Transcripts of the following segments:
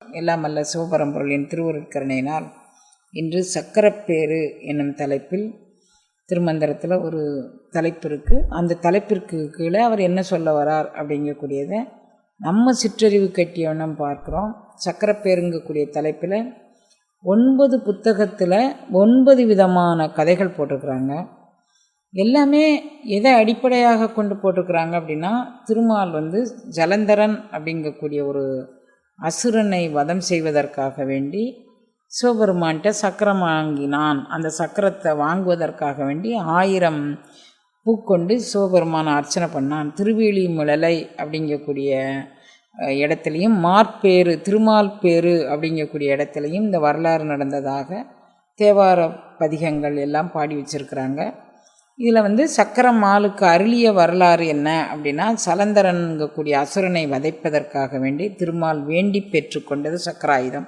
எல்லாம் அல்ல சிவபரம்பொருளின் திருவருட்கருணையினால் இன்று சக்கரப்பேறு என்னும் தலைப்பில் திருமந்திரத்தில் ஒரு தலைப்பு இருக்குது. அந்த தலைப்பிற்கு கீழே அவர் என்ன சொல்ல வரார் அப்படிங்கக்கூடியதை நம்ம சிற்றறிவு கட்டியவனம் பார்க்குறோம். சக்கரப்பேருங்கக்கூடிய தலைப்பில் 9 புத்தகத்தில் 9 விதமான கதைகள் போட்டிருக்கிறாங்க. எல்லாமே எதை அடிப்படையாக கொண்டு போட்டிருக்கிறாங்க அப்படின்னா, திருமால் ஜலந்தரன் அப்படிங்கக்கூடிய ஒரு அசுரனை வதம் செய்வதற்காக வேண்டி சிவபெருமான்கிட்ட சக்கரம் வாங்கினான். அந்த சக்கரத்தை வாங்குவதற்காக வேண்டி 1000 பூக்கொண்டு சிவபெருமானை அர்ச்சனை பண்ணான். திருவேலிமுழலை அப்படிங்கக்கூடிய இடத்துலையும் மார்பேறு திருமால் பேரு அப்படிங்கக்கூடிய இடத்துலையும் இந்த வரலாறு நடந்ததாக தேவார பதிகங்கள் எல்லாம் பாடி வச்சுருக்கிறாங்க. இதில் சக்கரம் மாலுக்கு அருளிய வரலாறு என்ன அப்படின்னா, சலந்தரன்கக்கூடிய அசுரனை வதைப்பதற்காக வேண்டி திருமால் வேண்டி பெற்றுக்கொண்டது சக்கராயுதம்.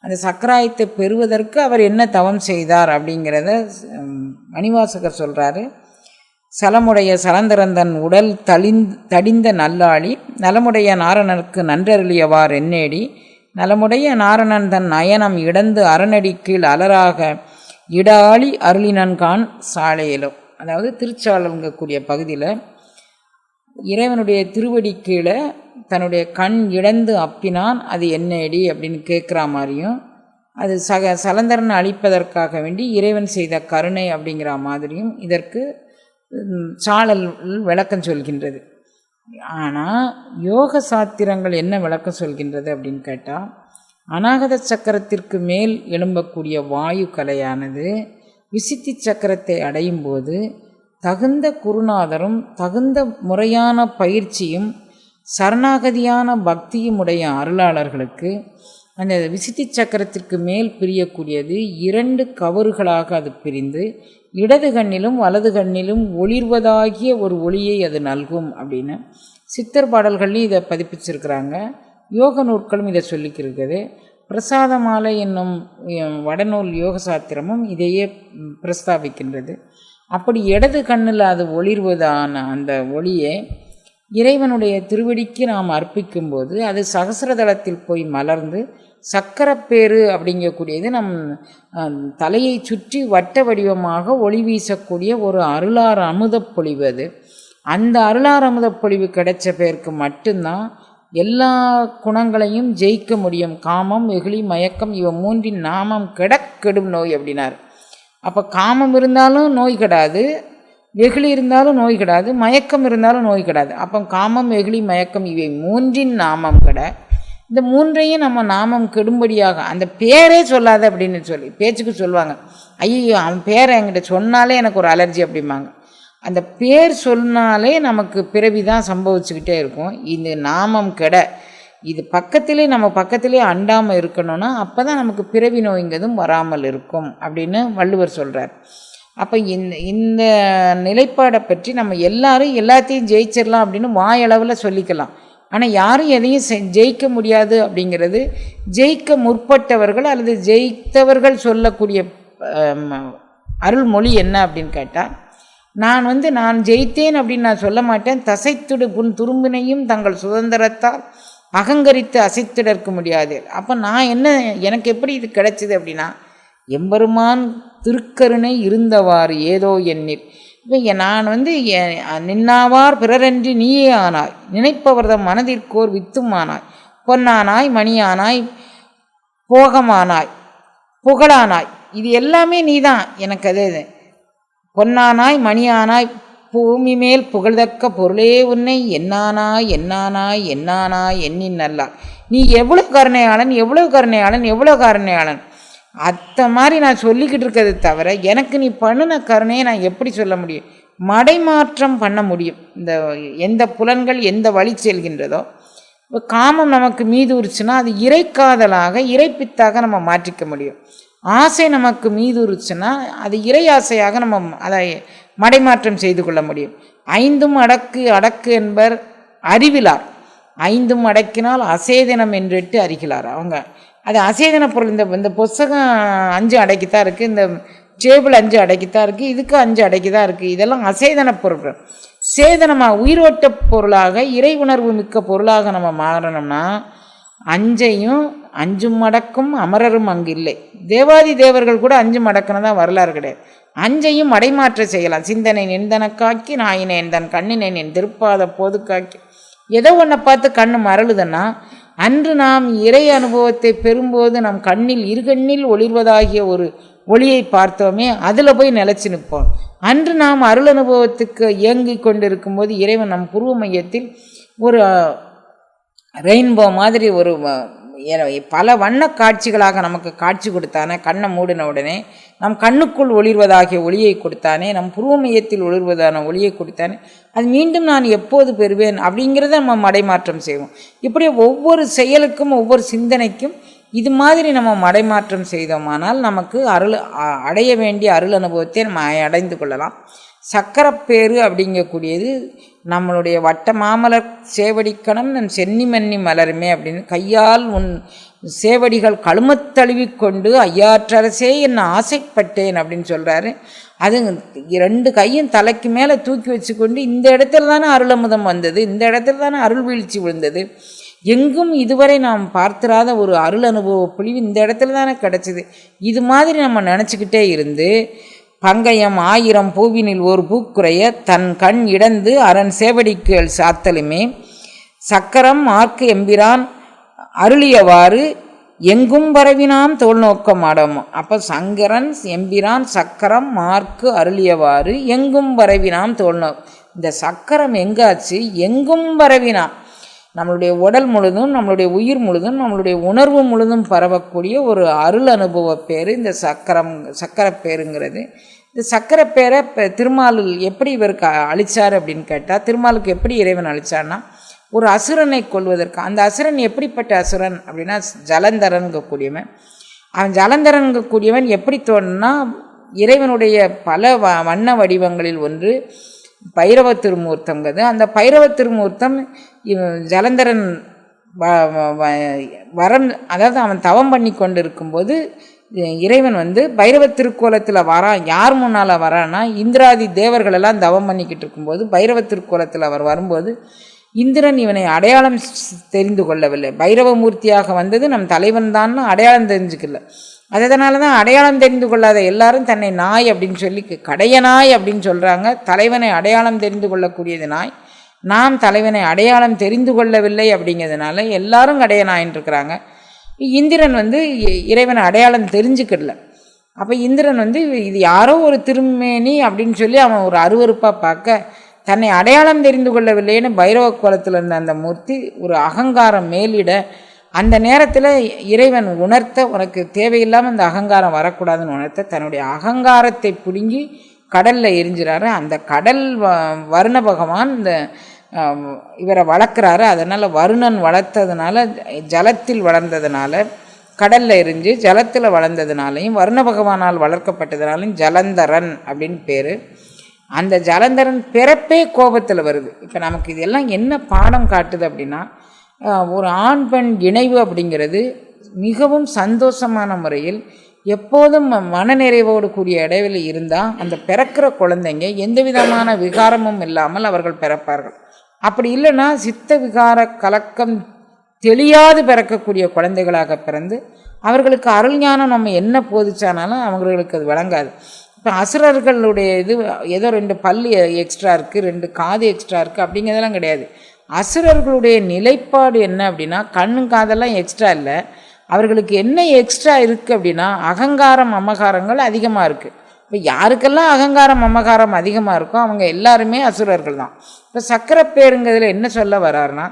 அந்த சக்கராயுதத்தை பெறுவதற்கு அவர் என்ன தவம் செய்தார் அப்படிங்கிறத மணிவாசகர் சொல்கிறாரு. சலமுடைய சலந்தரந்தன் உடல் தடிந்த நல்லாளி நலமுடைய நாரணனுக்கு நன்றருளியவார் என்னேடி நலமுடைய நாரணன் தன் நயனம் இடந்து அரணடி கீழ் அலராக இடாளி அருளினன்கான் சாலையிலோ. அதாவது திருச்சாளங்கக்கூடிய பகுதியில் இறைவனுடைய திருவடி கீழே தன்னுடைய கண் இடந்து அப்பினான், அது என்னடி அப்படின்னு கேட்குற மாதிரியும், அது சலந்தரன் அழிப்பதற்காக வேண்டி இறைவன் செய்த கருணை அப்படிங்கிற மாதிரியும் இதற்கு சாளல் விளக்கம் சொல்கின்றது. ஆனால் யோக சாத்திரங்கள் என்ன விளக்கம் சொல்கின்றது அப்படின்னு கேட்டால், அநாகத சக்கரத்திற்கு மேல் எழும்பக்கூடிய வாயு கலையானது விசித்தி சக்கரத்தை அடையும் போது தகுந்த குருநாதரும் தகுந்த முறையான பயிற்சியும் சரணாகதியான பக்தியும் உடைய அருளாளர்களுக்கு அந்த விசித்தி சக்கரத்திற்கு மேல் பிரியக்கூடியது 2 கவறுகளாக அது பிரிந்து இடது கண்ணிலும் வலது கண்ணிலும் ஒளிர்வதாகிய ஒரு ஒளியை அது நல்கும் அப்படின்னு சித்தர் பாடல்கள்லையும் இதை பதிப்பிச்சிருக்கிறாங்க. யோக நூற்களும் இதை சொல்லிக்கிருக்குது. பிரசாத மாலை என்னும் வடநூல் யோக சாத்திரமும் இதையே பிரஸ்தாபிக்கின்றது. அப்படி இடது கண்ணில் அது ஒளிர்வதான அந்த ஒளியை இறைவனுடைய திருவடிக்கு நாம் அர்ப்பிக்கும்போது அது சகசிரதளத்தில் போய் மலர்ந்து சக்கரப்பேறு அப்படிங்கக்கூடியது நம் தலையை சுற்றி வட்ட வடிவமாக ஒளி வீசக்கூடிய ஒரு அருளார் அமுதப் பொழிவு. அது அந்த அருளார் அமுதப் பொழிவு கிடைச்ச பேருக்கு மட்டும்தான் எல்லா குணங்களையும் ஜெயிக்க முடியும். காமம், வெகுளி, மயக்கம் இவ 3 நாமம் கெடும் நோய் அப்படின்னார். அப்போ காமம் இருந்தாலும் நோய் கெடாது, வெகுளி இருந்தாலும் நோய் கெடாது, மயக்கம் இருந்தாலும் நோய் கெடாது. அப்போ காமம், வெகுளி, மயக்கம் இவை 3 நாமம் கெட, இந்த 3ஐயும் நம்ம நாமம் கெடும்படியாக அந்த பேரே சொல்லாத அப்படின்னு சொல்லி பேச்சுக்கு சொல்லுவாங்க. ஐயோ அவன் பேரை என்கிட்ட சொன்னாலே எனக்கு ஒரு அலர்ஜி அப்படிம்பாங்க. அந்த பேர் சொன்னாலே நமக்கு பிறவி தான் சம்பவிச்சுக்கிட்டே இருக்கும். இந்த நாமம் கெட இது நம்ம பக்கத்திலே அண்டாமல் இருக்கணும்னா அப்போ தான் நமக்கு பிறவி நோய்ங்கிறதும் வராமல் இருக்கும் அப்படின்னு வள்ளுவர் சொல்கிறார். அப்போ இந்த நிலைப்பாடை பற்றி நம்ம எல்லாத்தையும் ஜெயிச்சிடலாம் அப்படின்னு வாயளவில் சொல்லிக்கலாம். ஆனால் யாரும் எதையும் ஜெயிக்க முடியாது அப்படிங்கிறது ஜெயிக்க முற்பட்டவர்கள் அல்லது ஜெயித்தவர்கள் சொல்லக்கூடிய அருள்மொழி என்ன அப்படின்னு கேட்டால், நான் ஜெயித்தேன் அப்படின்னு நான் சொல்ல மாட்டேன். தசைத்துடு புன் துரும்பினையும் தங்கள் சுதந்திரத்தால் அகங்கரித்து அசைத்திடற்க முடியாது. அப்போ எனக்கு எப்படி இது கிடைச்சிது அப்படின்னா, எம்பெருமான் திருக்கருணை இருந்தவாறு ஏதோ எண்ணில். இப்போ நான் நின்னாவார் பிறரன்றி நீயே ஆனாய், நினைப்பவர்தம் மனதிற்கோர் வித்தும் ஆனாய், பொன்னானாய் மணியானாய் போகமானாய் புகழானாய், இது எல்லாமே நீதான். எனக்கு அது பொன்னானாய் மணியானாய் பூமி மேல் புகழ்தக்க பொருளே உன்னை என்னானாய் என்னானாய் என்னானாய் எண்ணின் நல்லார். நீ எவ்வளோ கருணையாளன் அத்த மாதிரி நான் சொல்லிக்கிட்டு இருக்கிறது தவிர எனக்கு நீ பண்ணின கருணையை நான் எப்படி சொல்ல முடியும்? மடைமாற்றம் பண்ண முடியும். இந்த எந்த புலன்கள் எந்த வழி செல்கின்றதோ, இப்போ காமம் நமக்கு மீது உரிச்சுன்னா அது இறைக்காதலாக இறைப்பித்தாக நம்ம மாற்றிக்க முடியும். ஆசை நமக்கு மீது உரிச்சுன்னா அது இறை ஆசையாக நம்ம அதை மடைமாற்றம் செய்து கொள்ள முடியும். 5 அடக்கு என்பர் அறிவிலார், 5 அடக்கினால் அசேதனம் என்றிட்டு அறிகிறார். அவங்க அது அசேதன பொருள். இந்த புஸ்தகம் 5 அடக்கித்தான் இருக்குது, இந்த டேபிள் 5 அடக்கித்தான் இருக்குது, இதுக்கு 5 அடக்கிதான் இருக்குது. இதெல்லாம் அசேதன பொருட்கள். சேதனமாக உயிரோட்ட பொருளாக இறை உணர்வு மிக்க பொருளாக நம்ம மாறணும்னா 5ஐயும் அஞ்சும் அடக்கும் அமரரும் அங்கு இல்லை. தேவாதி தேவர்கள் கூட அஞ்சும் அடக்குனதா வரலாறு கிடையாது. அஞ்சையும் மடைமாற்ற செய்யலாம். சிந்தனை நின்றனக்காக்கி நாயினேன் தன் கண்ணினேன் என் திருப்பாத போது காக்கி. ஏதோ ஒன்றை பார்த்து கண்ணு மறழுதுன்னா அன்று நாம் இறை அனுபவத்தை பெறும்போது நம் கண்ணில் இருகண்ணில் ஒளிர்வதாகிய ஒரு ஒளியை பார்த்தோமே, அதில் போய் நிலச்சி நிற்போம். அன்று நாம் அருள் அனுபவத்துக்கு இயங்கி கொண்டிருக்கும் போது இறைவன் நம் புருவ மையத்தில் ஒரு ரெயின்போ மாதிரி ஒரு பல வண்ண காட்சிகளாக நமக்கு காட்சி கொடுத்தானே. கண்ணை மூடின உடனே நம் கண்ணுக்குள் ஒளிர்வதாகிய ஒளியை கொடுத்தானே, நம் புருவ மையத்தில் ஒளிர்வதான ஒளியை கொடுத்தானே. அது மீண்டும் நான் எப்போது பெறுவேன் அப்படிங்கிறத நம்ம மடைமாற்றம் செய்வோம். இப்படி ஒவ்வொரு செயலுக்கும் ஒவ்வொரு சிந்தனைக்கும் இது மாதிரி நம்ம மடைமாற்றம் செய்தோமானால் நமக்கு அடைய வேண்டிய அருள் அனுபவத்தை நம்ம அடைந்து கொள்ளலாம். சக்கரப்பேறு அப்படிங்கக்கூடியது நம்மளுடைய வட்ட மாமலர் சேவடிக்கணம் நம் சென்னி மன்னி மலருமே அப்படின்னு, கையால் உன் சேவடிகள் கழுமத்தழுவிக்கொண்டு ஐயாற்றரசே என்ன ஆசைப்பட்டேன் அப்படின்னு சொல்கிறாரு. அது 2 கையும் தலைக்கு மேலே தூக்கி வச்சுக்கொண்டு இந்த இடத்துல தானே அருளமுதம் வந்தது, இந்த இடத்துல தானே அருள் வீழ்ச்சி விழுந்தது, எங்கும் இதுவரை நாம் பார்த்திராத ஒரு அருள் அனுபவ பொழிவு இந்த இடத்துல தானே கிடச்சிது. இது மாதிரி நம்ம நினச்சிக்கிட்டே இருந்து பங்கயம் 1000 பூவினில் ஒரு பூக்குறைய தன் கண் இடந்து அரண் சேவடிக்குள் சாத்தலுமே சக்கரம் மார்க்கு எம்பிரான் அருளியவாறு எங்கும் பரவினாம் தோல் நோக்கம் ஆடமோ. அப்போ சங்கரன் எம்பிரான் சக்கரம் மார்க்கு அருளியவாறு எங்கும் பரவினாம் தோல் இந்த சக்கரம் எங்காச்சு? எங்கும் பரவினாம். நம்மளுடைய உடல் முழுதும், நம்மளுடைய உயிர் முழுதும், நம்மளுடைய உணர்வு முழுதும் பரவக்கூடிய ஒரு அருள் அனுபவ பேர் இந்த சக்கரப்பேருங்கிறது. இந்த சக்கரப்பேரை திருமால் எப்படி இவருக்கு அழிச்சார் அப்படின்னு கேட்டால், திருமாலுக்கு எப்படி இறைவன் அழிச்சார்னா ஒரு அசுரனை கொள்வதற்கு. அந்த அசுரன் எப்படிப்பட்ட அசுரன் அப்படின்னா ஜலந்தரன்கக்கூடியவன். அவன் ஜலந்தரன்கக்கூடியவன் எப்படி தோணுன்னா, இறைவனுடைய பல வண்ண வடிவங்களில் ஒன்று பைரவ திருமூர்த்தங்கிறது. அந்த பைரவ திருமூர்த்தம் ஜலந்தரன் அதாவது அவன் தவம் பண்ணி கொண்டு இருக்கும்போது இறைவன் பைரவ திருக்கோலத்தில் வரான். யார் முன்னால் வரான்னா, இந்திராதி தேவர்களெல்லாம் தவம் பண்ணிக்கிட்டு இருக்கும்போது பைரவ திருக்கோலத்தில் அவர் வரும்போது இந்திரன் இவனை அடையாளம் தெரிந்து கொள்ளவில்லை. பைரவமூர்த்தியாக வந்தது நம் தலைவன் தான் அடையாளம் தெரிஞ்சுக்கல. அதனால தான் அடையாளம் தெரிந்து கொள்ளாத எல்லாரும் தன்னை நாய் அப்படின்னு சொல்லி கடைய நாய் அப்படின்னு சொல்கிறாங்க. தலைவனை அடையாளம் தெரிந்து கொள்ளக்கூடியது நாய். நாம் தலைவனை அடையாளம் தெரிந்து கொள்ளவில்லை அப்படிங்கிறதுனால எல்லாரும் கடைய நாயின்னு இருக்கிறாங்க. இந்திரன் இறைவனை அடையாளம் தெரிஞ்சுக்கிடல. அப்போ இந்திரன் இது யாரோ ஒரு திருமேனி அப்படின்னு சொல்லி அவன் ஒரு அருவருப்பாக பார்க்க, தன்னை அடையாளம் தெரிந்து கொள்ளவில்லைன்னு பைரவ கோலத்தில் இருந்த அந்த மூர்த்தி ஒரு அகங்காரம் மேலிட, அந்த நேரத்தில் இறைவன் உணர்த்த, உனக்கு தேவையில்லாமல் அந்த அகங்காரம் வரக்கூடாதுன்னு உணர்த்த தன்னுடைய அகங்காரத்தை பிடுங்கி கடலில் எரிஞ்சிறாரு. அந்த கடல் வருண பகவான் இந்த இவரை வளர்க்குறாரு. அதனால் வருணன் வளர்த்ததுனால, ஜலத்தில் வளர்ந்ததுனால, கடலில் எரிஞ்சு ஜலத்தில் வளர்ந்ததுனாலையும் வருண பகவானால் வளர்க்கப்பட்டதுனாலையும் ஜலந்தரன் அப்படின்னு பேர். அந்த ஜலந்தரன் பிறப்பே கோபத்தில் வருது. இப்போ நமக்கு இதெல்லாம் என்ன பாடம் காட்டுது அப்படின்னா, ஒரு ஆண் பெண் இணைவு அப்படிங்கிறது மிகவும் சந்தோஷமான முறையில் எப்போதும் மனநிறைவோடு கூடிய இடைவெளி இருந்தால் அந்த பிறக்கிற குழந்தைங்க எந்த விதமான விகாரமும் இல்லாமல் அவர்கள் பிறப்பார்கள். அப்படி இல்லைன்னா சித்த விகார கலக்கம் தெளியாது பிறக்கக்கூடிய குழந்தைகளாக பிறந்து அவர்களுக்கு அருள் ஞானம் நம்ம என்ன போதிச்சானாலும் அவங்களுக்கு அது வழங்காது. இப்போ அசுரர்களுடைய இது ஏதோ 2 பல்லு எக்ஸ்ட்ரா இருக்குது, 2 காது எக்ஸ்ட்ரா இருக்குது அப்படிங்கிறதெல்லாம் கிடையாது. அசுரர்களுடைய நிலைப்பாடு என்ன அப்படின்னா, கண்ணு காதெல்லாம் எக்ஸ்ட்ரா இல்லை. அவர்களுக்கு என்ன எக்ஸ்ட்ரா இருக்குது அப்படின்னா அகங்காரம் அமகாரங்கள் அதிகமாக இருக்குது. இப்போ யாருக்கெல்லாம் அகங்காரம் அமகாரம் அதிகமாக இருக்கோ அவங்க எல்லாருமே அசுரர்கள் தான். இப்போ சக்கரப்பேருங்கிறதுல என்ன சொல்ல வர்றாருன்னா,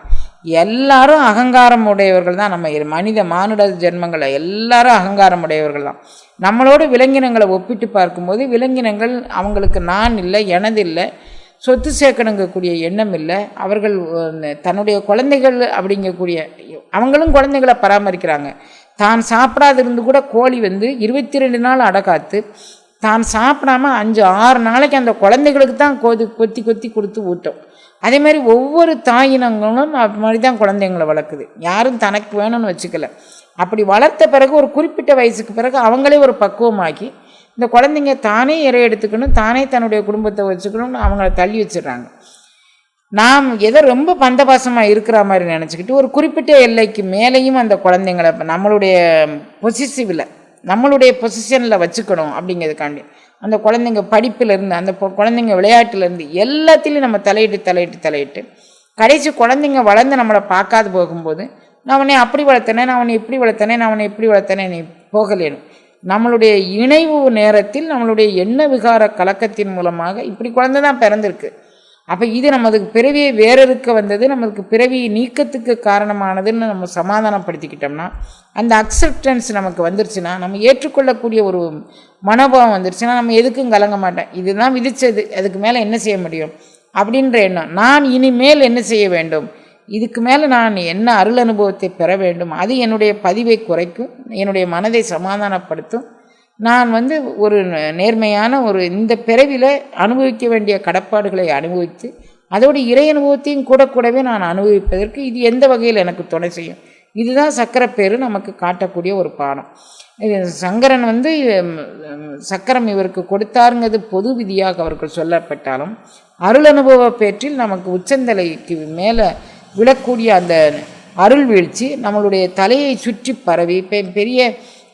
எல்லாரும் அகங்காரம் உடையவர்கள் தான். நம்ம மானுட ஜென்மங்களை எல்லாரும் அகங்காரம் உடையவர்கள் தான். நம்மளோட விலங்கினங்களை ஒப்பிட்டு பார்க்கும்போது விலங்கினங்கள் அவங்களுக்கு நான் இல்லை, எனது இல்லை, சொத்து சேர்க்கணுங்கக்கூடிய எண்ணம் இல்லை. அவர்கள் தன்னுடைய குழந்தைகள் அப்படிங்கக்கூடிய அவங்களும் குழந்தைகளை பராமரிக்கிறாங்க. தான் சாப்பிடாதிருந்து கூட கோழி 22 நாள் அடக்காத்து தான் சாப்பிடாம 5-6 நாளைக்கு அந்த குழந்தைகளுக்கு தான் கொத்தி கொத்தி கொடுத்து ஊட்டும். அதே மாதிரி ஒவ்வொரு தாயினங்களும் அது மாதிரி தான் குழந்தைங்களை வளர்க்குது. யாரும் தனக்கு வேணும்னு வச்சுக்கல. அப்படி வளர்த்த பிறகு ஒரு குறிப்பிட்ட வயசுக்கு பிறகு அவங்களே ஒரு பக்குவமாக்கி இந்த குழந்தைங்க தானே இறை எடுத்துக்கணும், தானே தன்னுடைய குடும்பத்தை வச்சுக்கணும்னு அவங்கள தள்ளி வச்சிடுறாங்க. நாம் ஏதோ ரொம்ப பந்தபாசமாக இருக்கிற மாதிரி நினச்சிக்கிட்டு ஒரு குறிப்பிட்ட எல்லைக்கு மேலேயும் அந்த குழந்தைங்களை நம்மளுடைய பொசிசிவில் நம்மளுடைய பொசிஷனில் வச்சுக்கணும் அப்படிங்கிறதுக்காண்டி அந்த குழந்தைங்க படிப்பிலேருந்து அந்த குழந்தைங்க விளையாட்டுலேருந்து எல்லாத்துலேயும் நம்ம தலையிட்டு கடைசி குழந்தைங்க வளர்ந்து நம்மளை பார்க்காது போகும்போது நான் அவனை அப்படி வளர்த்தனே, நான் அவனை இப்படி வளர்த்தனே, நான் அவனை இப்படி வளர்த்தனே, நீ போகலேனும். நம்மளுடைய இணைவு நேரத்தில் நம்மளுடைய எண்ண விகார கலக்கத்தின் மூலமாக இப்படி குழந்தை தான் பிறந்திருக்கு. அப்போ இது நமதுக்கு பிறவியை வேறறுக்க வந்தது, நமக்கு பிறவி நீக்கத்துக்கு காரணமானதுன்னு நம்ம சமாதானப்படுத்திக்கிட்டோம்னா, அந்த அக்செப்டன்ஸ் நமக்கு வந்துருச்சுன்னா, நம்ம ஏற்றுக்கொள்ளக்கூடிய ஒரு மனோபாவம் வந்துருச்சுன்னா, நம்ம எதுக்கும் கலங்க மாட்டேன். இதுதான் விதிச்சது, அதுக்கு மேலே என்ன செய்ய முடியும் அப்படின்ற எண்ணம். நான் இனிமேல் என்ன செய்ய வேண்டும், இதுக்கு மேலே நான் என்ன அருள் அனுபவத்தை பெற வேண்டும், அது என்னுடைய பதிவை குறைக்கும், என்னுடைய மனதை சமாதானப்படுத்தும். நான் ஒரு நேர்மையான ஒரு இந்த பிறவியில் அனுபவிக்க வேண்டிய கடப்பாடுகளை அனுபவித்து அதோடு இறை அனுபவத்தையும் கூடவே நான் அனுபவிப்பதற்கு இது எந்த வகையில் எனக்கு துணை செய்யும். இதுதான் சக்கரப்பேறு நமக்கு காட்டக்கூடிய ஒரு பாடம். இது சங்கரன் சக்கரம் இவருக்கு கொடுத்தாருங்கிறது பொது விதியாக அவர்கள் சொல்லப்பட்டாலும், அருள் அனுபவ பேற்றில் நமக்கு உச்சந்தலைக்கு மேலே விழக்கூடிய அந்த அருள் வீழ்ச்சி நம்மளுடைய தலையை சுற்றி பரவி பெரிய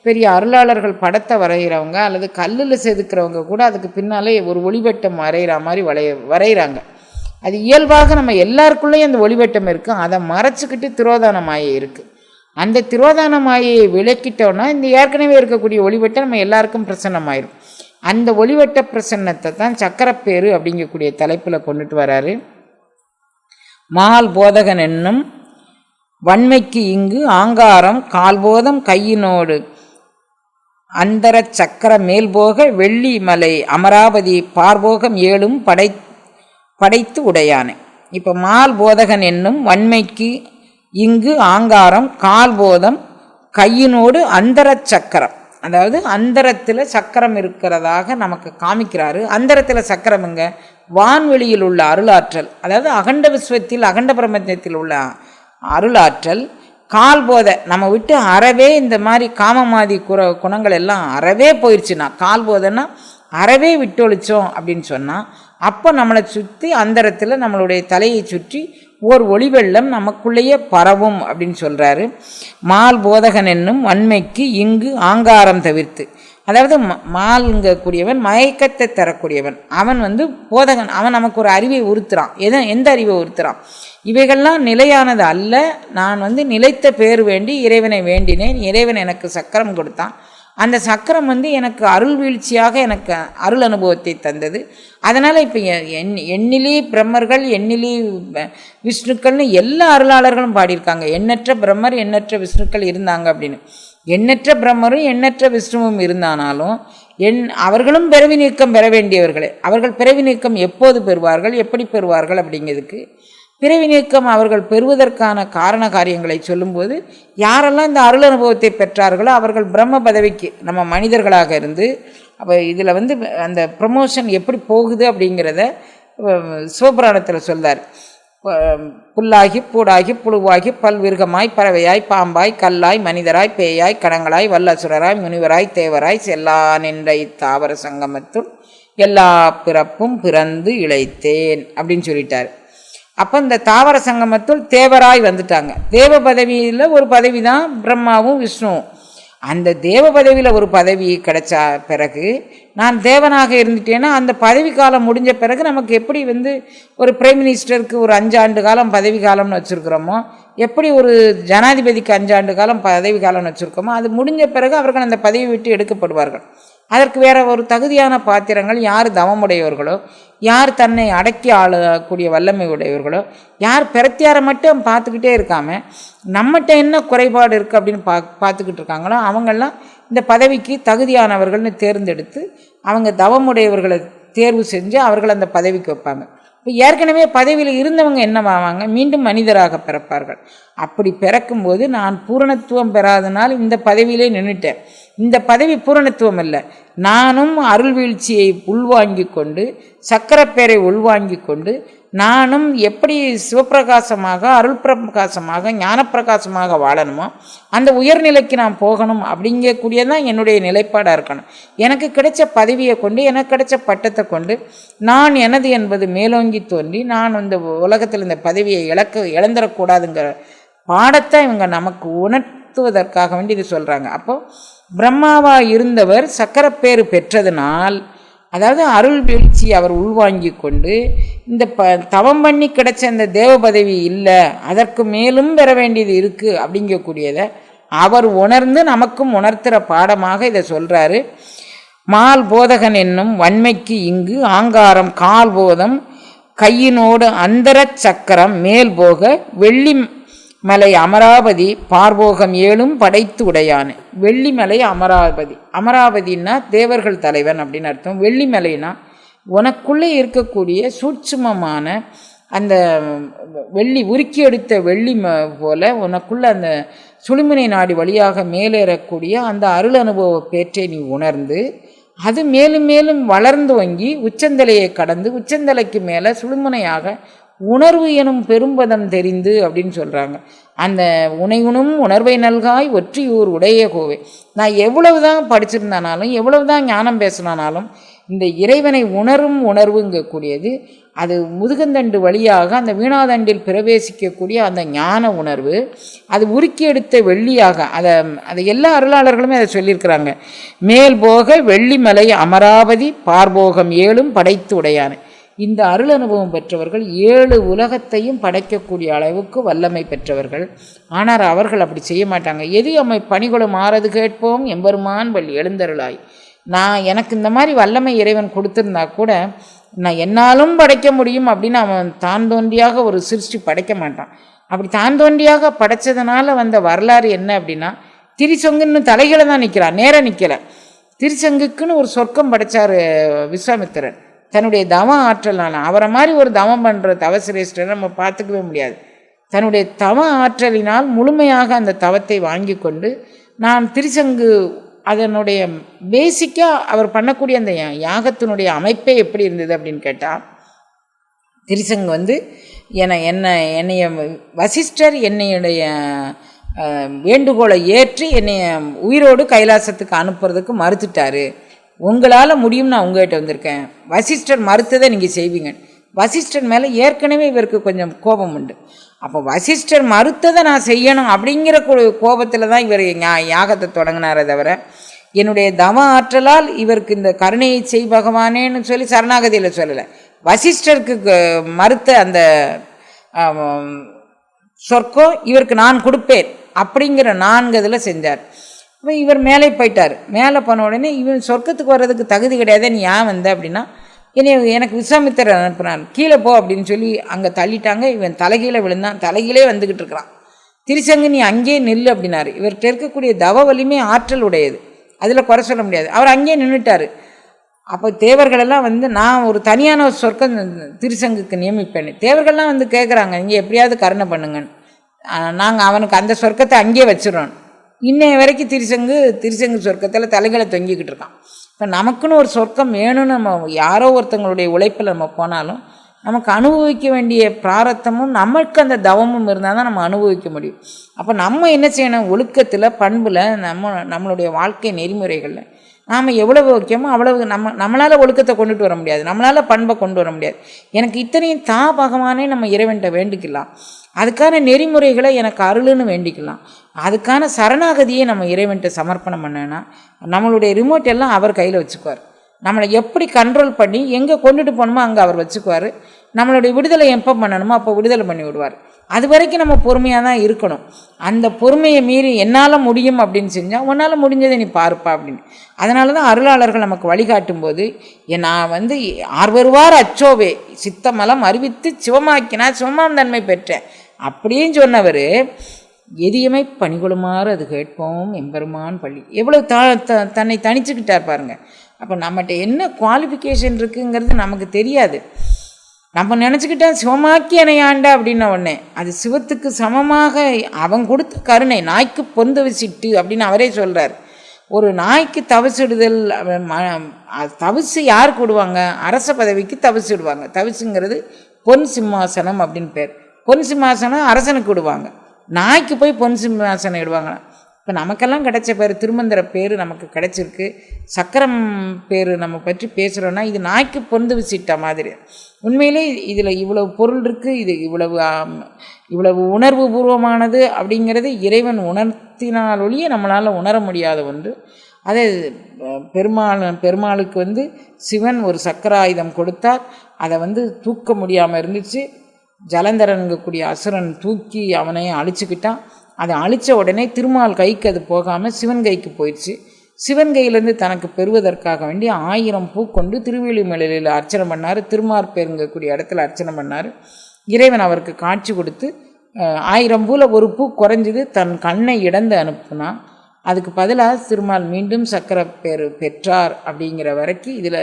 பெரிய அருளாளர்கள் படத்தை வரைகிறவங்க அல்லது கல்லில் செதுக்கிறவங்க கூட அதுக்கு பின்னாலே ஒரு ஒளிவட்டம் வரைகிற மாதிரி வரைகிறாங்க. அது இயல்பாக நம்ம எல்லாருக்குள்ளேயும் அந்த ஒளிவட்டம் இருக்குது. அதை மறைச்சிக்கிட்டு திரோதான மாயை இருக்குது. அந்த திரோதான மாயையை விளக்கிட்டோன்னா இந்த ஏற்கனவே இருக்கக்கூடிய ஒளிவட்டம் நம்ம எல்லாருக்கும் பிரசன்னமாயிரும். அந்த ஒளிவட்ட பிரசன்னத்தை தான் சக்கரப்பேறு அப்படிங்கக்கூடிய தலைப்பில் கொண்டுட்டு வராரு. மால் போதகன் என்னும் வன்மைக்கு இங்கு ஆங்காரம் கால்போதம் கையினோடு அந்தர சக்கர மேல்போக வெள்ளி மலை அமராவதி பார்போகம் ஏழும் படைத்து உடையானே. இப்போ மால் போதகன் என்னும் வன்மைக்கு இங்கு ஆங்காரம் கால்போதம் கையினோடு அந்தர சக்கரம், அதாவது அந்தரத்தில் சக்கரம் இருக்கிறதாக நமக்கு காமிக்கிறாரு. அந்தரத்தில் சக்கரம் எங்க? வான்வெளியில் உள்ள அருளாற்றல், அதாவது அகண்ட விஸ்வத்தில் அகண்ட பிரபஞ்சத்தில் உள்ள அருளாற்றல். கால்போத நம்ம விட்டு அறவே இந்த மாதிரி காமமாதி குணங்கள் எல்லாம் அறவே போயிடுச்சுன்னா, கால்போதன்னா அறவே விட்டொழிச்சோம் அப்படின்னு சொன்னால், அப்போ நம்மளை சுற்றி அந்தரத்தில் நம்மளுடைய தலையை சுற்றி ஓர் ஒளிவெள்ளம் நமக்குள்ளேயே பரவும் அப்படின்னு சொல்கிறாரு. மால் போதகன் என்னும் வன்மைக்கு இங்கு ஆங்காரம் தவிர்த்து, அதாவது மால்ங்கக்கூடியவன் மயக்கத்தை தரக்கூடியவன், அவன் போதகன், அவன் நமக்கு ஒரு அறிவை உறுத்துறான். எந்த அறிவை உறுத்துறான்? இவைகள்லாம் நிலையானது அல்ல, நான் நிலைத்த பேர் வேண்டி இறைவனை வேண்டினேன், இறைவன் எனக்கு சக்கரம் கொடுத்தான், அந்த சக்கரம் எனக்கு அருள் வீழ்ச்சியாக எனக்கு அருள் அனுபவத்தை தந்தது. அதனால் இப்போ எண்ணிலி பிரம்மர்கள் எண்ணிலி விஷ்ணுக்கள்னு எல்லா அருளாளர்களும் பாடியிருக்காங்க. எண்ணற்ற பிரம்மர் எண்ணற்ற விஷ்ணுக்கள் இருந்தாங்க அப்படின்னு. எண்ணற்ற பிரம்மரும் எண்ணற்ற விஷ்ணுவும் இருந்தானாலும் அவர்களும் பிறவி நீக்கம் பெற வேண்டியவர்களே. அவர்கள் பிறவி நீக்கம் எப்போது பெறுவார்கள், எப்படி பெறுவார்கள் அப்படிங்கிறதுக்கு பிறவி நீக்கம் அவர்கள் பெறுவதற்கான காரண காரியங்களை சொல்லும்போது, யாரெல்லாம் இந்த அருள் அனுபவத்தை பெற்றார்களோ அவர்கள் பிரம்ம பதவிக்கு நம்ம மனிதர்களாக இருந்து, அப்போ இதில் அந்த ப்ரமோஷன் எப்படி போகுது அப்படிங்கிறத சிவபுராணத்தில் சொல்றார். புல்லாகி பூடாகி புழுவாகி பல்விருகமாய் பறவையாய் பாம்பாய் கல்லாய் மனிதராய் பேயாய் கடங்களாய் வல்லசுரராய் முனிவராய் தேவராய் செல்லா நின்ற இத்தாவர சங்கமத்துள் எல்லா பிறப்பும் பிறந்து இழைத்தேன் அப்படின்னு சொல்லிட்டார். அப்போ இந்த தாவர சங்கமத்துள் தேவராய் வந்துட்டாங்க. தேவ பதவியில் ஒரு பதவி தான் பிரம்மாவும் விஷ்ணுவும். அந்த தேவ பதவியில் ஒரு பதவி கிடைச்ச பிறகு நான் தேவனாக இருந்துட்டேன்னா, அந்த பதவி காலம் முடிஞ்ச பிறகு நமக்கு எப்படி ஒரு பிரைம் மினிஸ்டருக்கு ஒரு 5 ஆண்டு காலம் பதவி காலம்னு வச்சுருக்கிறோமோ, எப்படி ஒரு ஜனாதிபதிக்கு 5 ஆண்டு காலம் பதவி காலம்னு வச்சுருக்கோமோ, அது முடிஞ்ச பிறகு அவர்கள் அந்த பதவி விட்டு எடுக்கப்படுவார்கள். அதற்கு வேற ஒரு தகுதியான பாத்திரங்கள், யார் தவமுடையவர்களோ, யார் தன்னை அடக்கி ஆளக்கூடிய வல்லமை உடையவர்களோ, யார் பிரத்தியாரை மட்டும் பார்த்துக்கிட்டே இருக்காம நம்மகிட்ட என்ன குறைபாடு இருக்குது அப்படின்னு பார்த்துக்கிட்டு இருக்காங்களோ, அவங்கெல்லாம் இந்த பதவிக்கு தகுதியானவர்கள்னு தேர்ந்தெடுத்து அவங்க தவமுடையவர்களை தேர்வு செஞ்சு அவர்கள் அந்த பதவிக்கு வைப்பாங்க. இப்போ ஏற்கனவே பதவியில் இருந்தவங்க என்னவாவாங்க? மீண்டும் மனிதராக பிறப்பார்கள். அப்படி பிறக்கும்போது நான் பூரணத்துவம் பெறாதனால் இந்த பதவியிலே நின்றுட்டேன். இந்த பதவி பூரணத்துவம் இல்லை. நானும் அருள் வீழ்ச்சியை உள்வாங்கி கொண்டு, சக்கரப்பேரை உள்வாங்கி கொண்டு, நானும் எப்படி சிவப்பிரகாசமாக அருள் பிரகாசமாக ஞானப்பிரகாசமாக வாழணுமோ அந்த உயர்நிலைக்கு நான் போகணும் அப்படிங்கக்கூடியதான் என்னுடைய நிலைப்பாடாக இருக்கணும். எனக்கு கிடைச்ச பதவியை கொண்டு எனக்கு கிடைச்ச பட்டத்தை கொண்டு நான் எனது என்பது மேலோங்கி தோன்றி நான் இந்த உலகத்தில் இந்த பதவியை இழந்துடக்கூடாதுங்கிற பாடத்தை இவங்க நமக்கு உணர்த்துவதற்காக வேண்டி இது சொல்கிறாங்க. அப்போது பிரம்மாவாக இருந்தவர் சக்கரப்பேறு பெற்றதுனால், அதாவது அருள் வீழ்ச்சி அவர் உள்வாங்கி கொண்டு இந்த தவம் பண்ணி கிடைச்ச இந்த தேவ பதவி இல்லை, அதற்கு மேலும் பெற வேண்டியது இருக்குது அப்படிங்கக்கூடியதை அவர் உணர்ந்து நமக்கும் உணர்த்துகிற பாடமாக இதை சொல்கிறாரு. மால் போதகன் என்னும் வன்மைக்கு இங்கு ஆங்காரம் கால் போதம் கையினோடு அந்தர சக்கரம் மேல் போக வெள்ளி மலை அமராவதி பார்போகம் ஏழும் படைத்து உடையானு. வெள்ளிமலை அமராவதி, அமராவதினா தேவர்கள் தலைவன் அப்படின்னு அர்த்தம். வெள்ளிமலைனா உனக்குள்ளே இருக்கக்கூடிய சூட்சுமமான அந்த வெள்ளி உருக்கி எடுத்த வெள்ளி போல உனக்குள்ள அந்த சுழுமுனை நாடி வழியாக மேலேறக்கூடிய அந்த அருள் அனுபவ பேற்றை நீ உணர்ந்து அது மேலும் மேலும் வளர்ந்து வங்கி உச்சந்தலையை கடந்து உச்சந்தலைக்கு மேலே சுழுமுனையாக உணர்வு எனும் பெரும்பதம் தெரிந்து அப்படின்னு சொல்கிறாங்க. அந்த உனையுணும் உணர்வை நல்காய் ஒற்றியூர் உடைய கோவை. நான் எவ்வளவு தான் படிச்சிருந்தானாலும் எவ்வளவு தான் ஞானம் பேசினானாலும் இந்த இறைவனை உணரும் உணர்வுங்கக்கூடியது அது முதுகந்தண்டு வழியாக அந்த வீணாதண்டில் பிரவேசிக்கக்கூடிய அந்த ஞான உணர்வு அது உருக்கி எடுத்த வெள்ளியாக அதை எல்லா அருளாளர்களுமே அதை சொல்லியிருக்கிறாங்க. மேல் போக வெள்ளிமலை அமராவதி பார்போகம் ஏழும் படைத்து உடையானு. இந்த அருள் அனுபவம் பெற்றவர்கள் 7 உலகத்தையும் படைக்கக்கூடிய அளவுக்கு வல்லமை பெற்றவர்கள். ஆனால் அவர்கள் அப்படி செய்ய மாட்டாங்க. எது அம்மை பணிகளும் ஆறது கேட்போம் எம்பெருமான் வள்ளி எழுந்தருளாய். நான் எனக்கு இந்த மாதிரி வல்லமை இறைவன் கொடுத்துருந்தா கூட நான் என்னாலும் படைக்க முடியும் அப்படின்னு அவன் தான் தோன்றியாக ஒரு சிருஷ்டி படைக்க மாட்டான். அப்படி தான் தோன்றியாக படைச்சதுனால வந்த வரலாறு என்ன அப்படின்னா, திரிசங்குன்னு தலைகளை தான் நிற்கிறான், நேராக நிற்கலை. திரிசங்குக்குன்னு ஒரு சொர்க்கம் படைச்சார் விஸ்வாமித்திரன் தன்னுடைய தவ ஆற்றலான. அவரை மாதிரி ஒரு தவம் பண்ணுற தவசிரேஷ்டரை நம்ம பார்த்துக்கவே முடியாது. தன்னுடைய தவ ஆற்றலினால் முழுமையாக அந்த தவத்தை வாங்கி கொண்டு நான் திரிசங்கு அதனுடைய பேசிக்காக அவர் பண்ணக்கூடிய அந்த யாகத்தினுடைய அமைப்பே எப்படி இருந்தது அப்படின்னு கேட்டால், திரிசங்கு என்னைய வசிஷ்டர் என்னையுடைய வேண்டுகோளை ஏற்றி என்னை உயிரோடு கைலாசத்துக்கு அனுப்புறதுக்கு மறுத்துட்டாரு. உங்களால் முடியும், நான் உங்கள்கிட்ட வந்திருக்கேன். வசிஷ்டர் மறுத்ததை நீங்கள் செய்வீங்க. வசிஷ்டர் மேலே ஏற்கனவே இவருக்கு கொஞ்சம் கோபம் உண்டு. அப்போ வசிஷ்டர் மறுத்ததை நான் செய்யணும் அப்படிங்கிற கோபத்தில் தான் இவர் யாகத்தை தொடங்கினாரே தவிர என்னுடைய தவ ஆற்றலால் இவருக்கு இந்த கருணையை செய் பகவானேன்னு சொல்லி சரணாகதியில் சொல்லலை. வசிஷ்டருக்கு மறுத்த அந்த சொர்க்கம் இவருக்கு நான் கொடுப்பேன் அப்படிங்கிற 4 இதில் செஞ்சார். இப்போ இவர் மேலே போயிட்டார். மேலே போன உடனே இவன் சொர்க்கத்துக்கு வர்றதுக்கு தகுதி கிடையாது, நீ ஏன் வந்த அப்படின்னா எனக்கு விஸ்வாமித்திரர் அனுப்புனான், கீழே போ அப்படின்னு சொல்லி அங்கே தள்ளிட்டாங்க. இவன் தலைகீழே விழுந்தான், தலைகீழே வந்துக்கிட்டு இருக்கிறான். திரிசங்கு நீ அங்கேயே நில்லு அப்படின்னாரு. இவர்கிட்ட இருக்கக்கூடிய தவ வலிமை ஆற்றல் உடையது, அதில் குறை சொல்ல முடியாது. அவர் அங்கேயே நின்றுட்டார். அப்போ தேவர்களெல்லாம் நான் ஒரு தனியான ஒரு சொர்க்கம் திரிசங்குக்கு நியமிப்பேன். தேவர்கள்லாம் கேட்குறாங்க, நீங்கள் எப்படியாவது கருணை பண்ணுங்கன்னு. நாங்கள் அவனுக்கு அந்த சொர்க்கத்தை அங்கேயே வச்சிடறோம். இன்னைய வரைக்கும் திரிசங்கு சொர்க்கத்தில் தலைகளை தொங்கிக்கிட்டு இருக்கான். இப்போ நமக்குன்னு ஒரு சொர்க்கம் வேணும்னு நம்ம யாரோ ஒருத்தங்களுடைய உழைப்பில் நம்ம போனாலும் நமக்கு அனுபவிக்க வேண்டிய பிராரத்தமும் நமக்கு அந்த தவமும் இருந்தால் தான் நம்ம அனுபவிக்க முடியும். அப்போ நம்ம என்ன செய்யணும், ஒழுக்கத்தில் பண்பில் நம்மளுடைய வாழ்க்கை நெறிமுறைகளில் நாம் எவ்வளவு வைக்கமோ அவ்வளவு நம்மளால் ஒழுக்கத்தை கொண்டுட்டு வர முடியாது, நம்மளால் பண்பை கொண்டு வர முடியாது. எனக்கு இத்தனையும் பகவானே நம்ம இறைவன்கிட்ட வேண்டிக்கலாம். அதுக்கான நெறிமுறைகளை எனக்கு அருள்னு வேண்டிக்கலாம். அதுக்கான சரணாகதியை நம்ம இறைவன்கிட்ட சமர்ப்பணம் பண்ணேன்னா நம்மளுடைய ரிமோட் எல்லாம் அவர் கையில் வச்சுக்குவார். நம்மளை எப்படி கண்ட்ரோல் பண்ணி எங்கே கொண்டுட்டு போகணுமோ அங்கே அவர் வச்சுக்குவார். நம்மளுடைய விடுதலை எப்போ பண்ணணுமோ அப்போ விடுதலை பண்ணி விடுவார். அது வரைக்கும் நம்ம பொறுமையாக தான் இருக்கணும். அந்த பொறுமையை மீறி என்னால் முடியும் அப்படின்னு செஞ்சால் உன்னால் முடிஞ்சதை நீ பார்ப்பா அப்படின்னு. அதனால தான் அருளாளர்கள் நமக்கு வழிகாட்டும் போது நான் ஆர்வருவார் அச்சோவே சித்தமலம் அறிவித்து சிவமாக்கினா சிவமாம் தன்மை பெற்றேன் அப்படின்னு சொன்னவர் எதியுமை பணிகொள்ளுமாறு அது கேட்போம் எம்பெருமான் பள்ளி. எவ்வளோ தன்னை தனிச்சுக்கிட்டார் பாருங்க. அப்போ நம்மகிட்ட என்ன குவாலிஃபிகேஷன் இருக்குங்கிறது நமக்கு தெரியாது. நம்ம நினச்சிக்கிட்டா சிவமாக்கி என்னை ஆண்டா அப்படின்ன உடனே அது சிவத்துக்கு சமமாக அவன் கொடுத்த கருணை. நாய்க்கு பொந்து வச்சிட்டு அப்படின்னு அவரே சொல்கிறார். ஒரு நாய்க்கு தவிசிடுதல், தவிசு யாருக்கு விடுவாங்க, அரச பதவிக்கு தவிசிடுவாங்க. தவிசுங்கிறது பொன் சிம்மாசனம் அப்படின்னு பேர். பொன் சிம்மாசனம் அரசனுக்கு விடுவாங்க, நாய்க்கு போய் பொன் சிம்மாசனம் இடுவாங்க. இப்போ நமக்கெல்லாம் கிடைச்ச பேர் திருமந்திர பேர் நமக்கு கிடைச்சிருக்கு. சக்கரம் பேர் நம்ம பற்றி பேசுகிறோன்னா இது நாய்க்கு பொந்து விசிட்ட மாதிரி. உண்மையிலே இதில் இவ்வளவு பொருள் இருக்குது, இது இவ்வளவு உணர்வு பூர்வமானது அப்படிங்கிறது இறைவன் உணர்த்தினால் ஒழிய நம்மளால் உணர முடியாத ஒன்று. அதே பெருமாளுக்கு சிவன் ஒரு சக்கராயுதம் கொடுத்தார். அதை தூக்க முடியாமல் இருந்துச்சு. ஜலந்தரனுங்கக்கூடிய அசுரன் தூக்கி அவனை அழிச்சுக்கிட்டான். அதை அழித்த உடனே திருமால் கைக்கு அது போகாமல் சிவன் கைக்கு போயிடுச்சு. சிவன் கையிலேருந்து தனக்கு பெறுவதற்காக வேண்டி 1000 பூ கொண்டு திருவேலிமலையில் அர்ச்சனை பண்ணார். திருமார்பேருங்கக்கூடிய இடத்துல அர்ச்சனை பண்ணார். இறைவன் அவருக்கு காட்சி கொடுத்து 1000 பூவில் ஒரு பூ குறைஞ்சிது, தன் கண்ணை இடந்து அனுப்புனான். அதுக்கு பதிலாக திருமால் மீண்டும் சக்கரப்பேர் பெற்றார். அப்படிங்கிற வரைக்கும் இதில்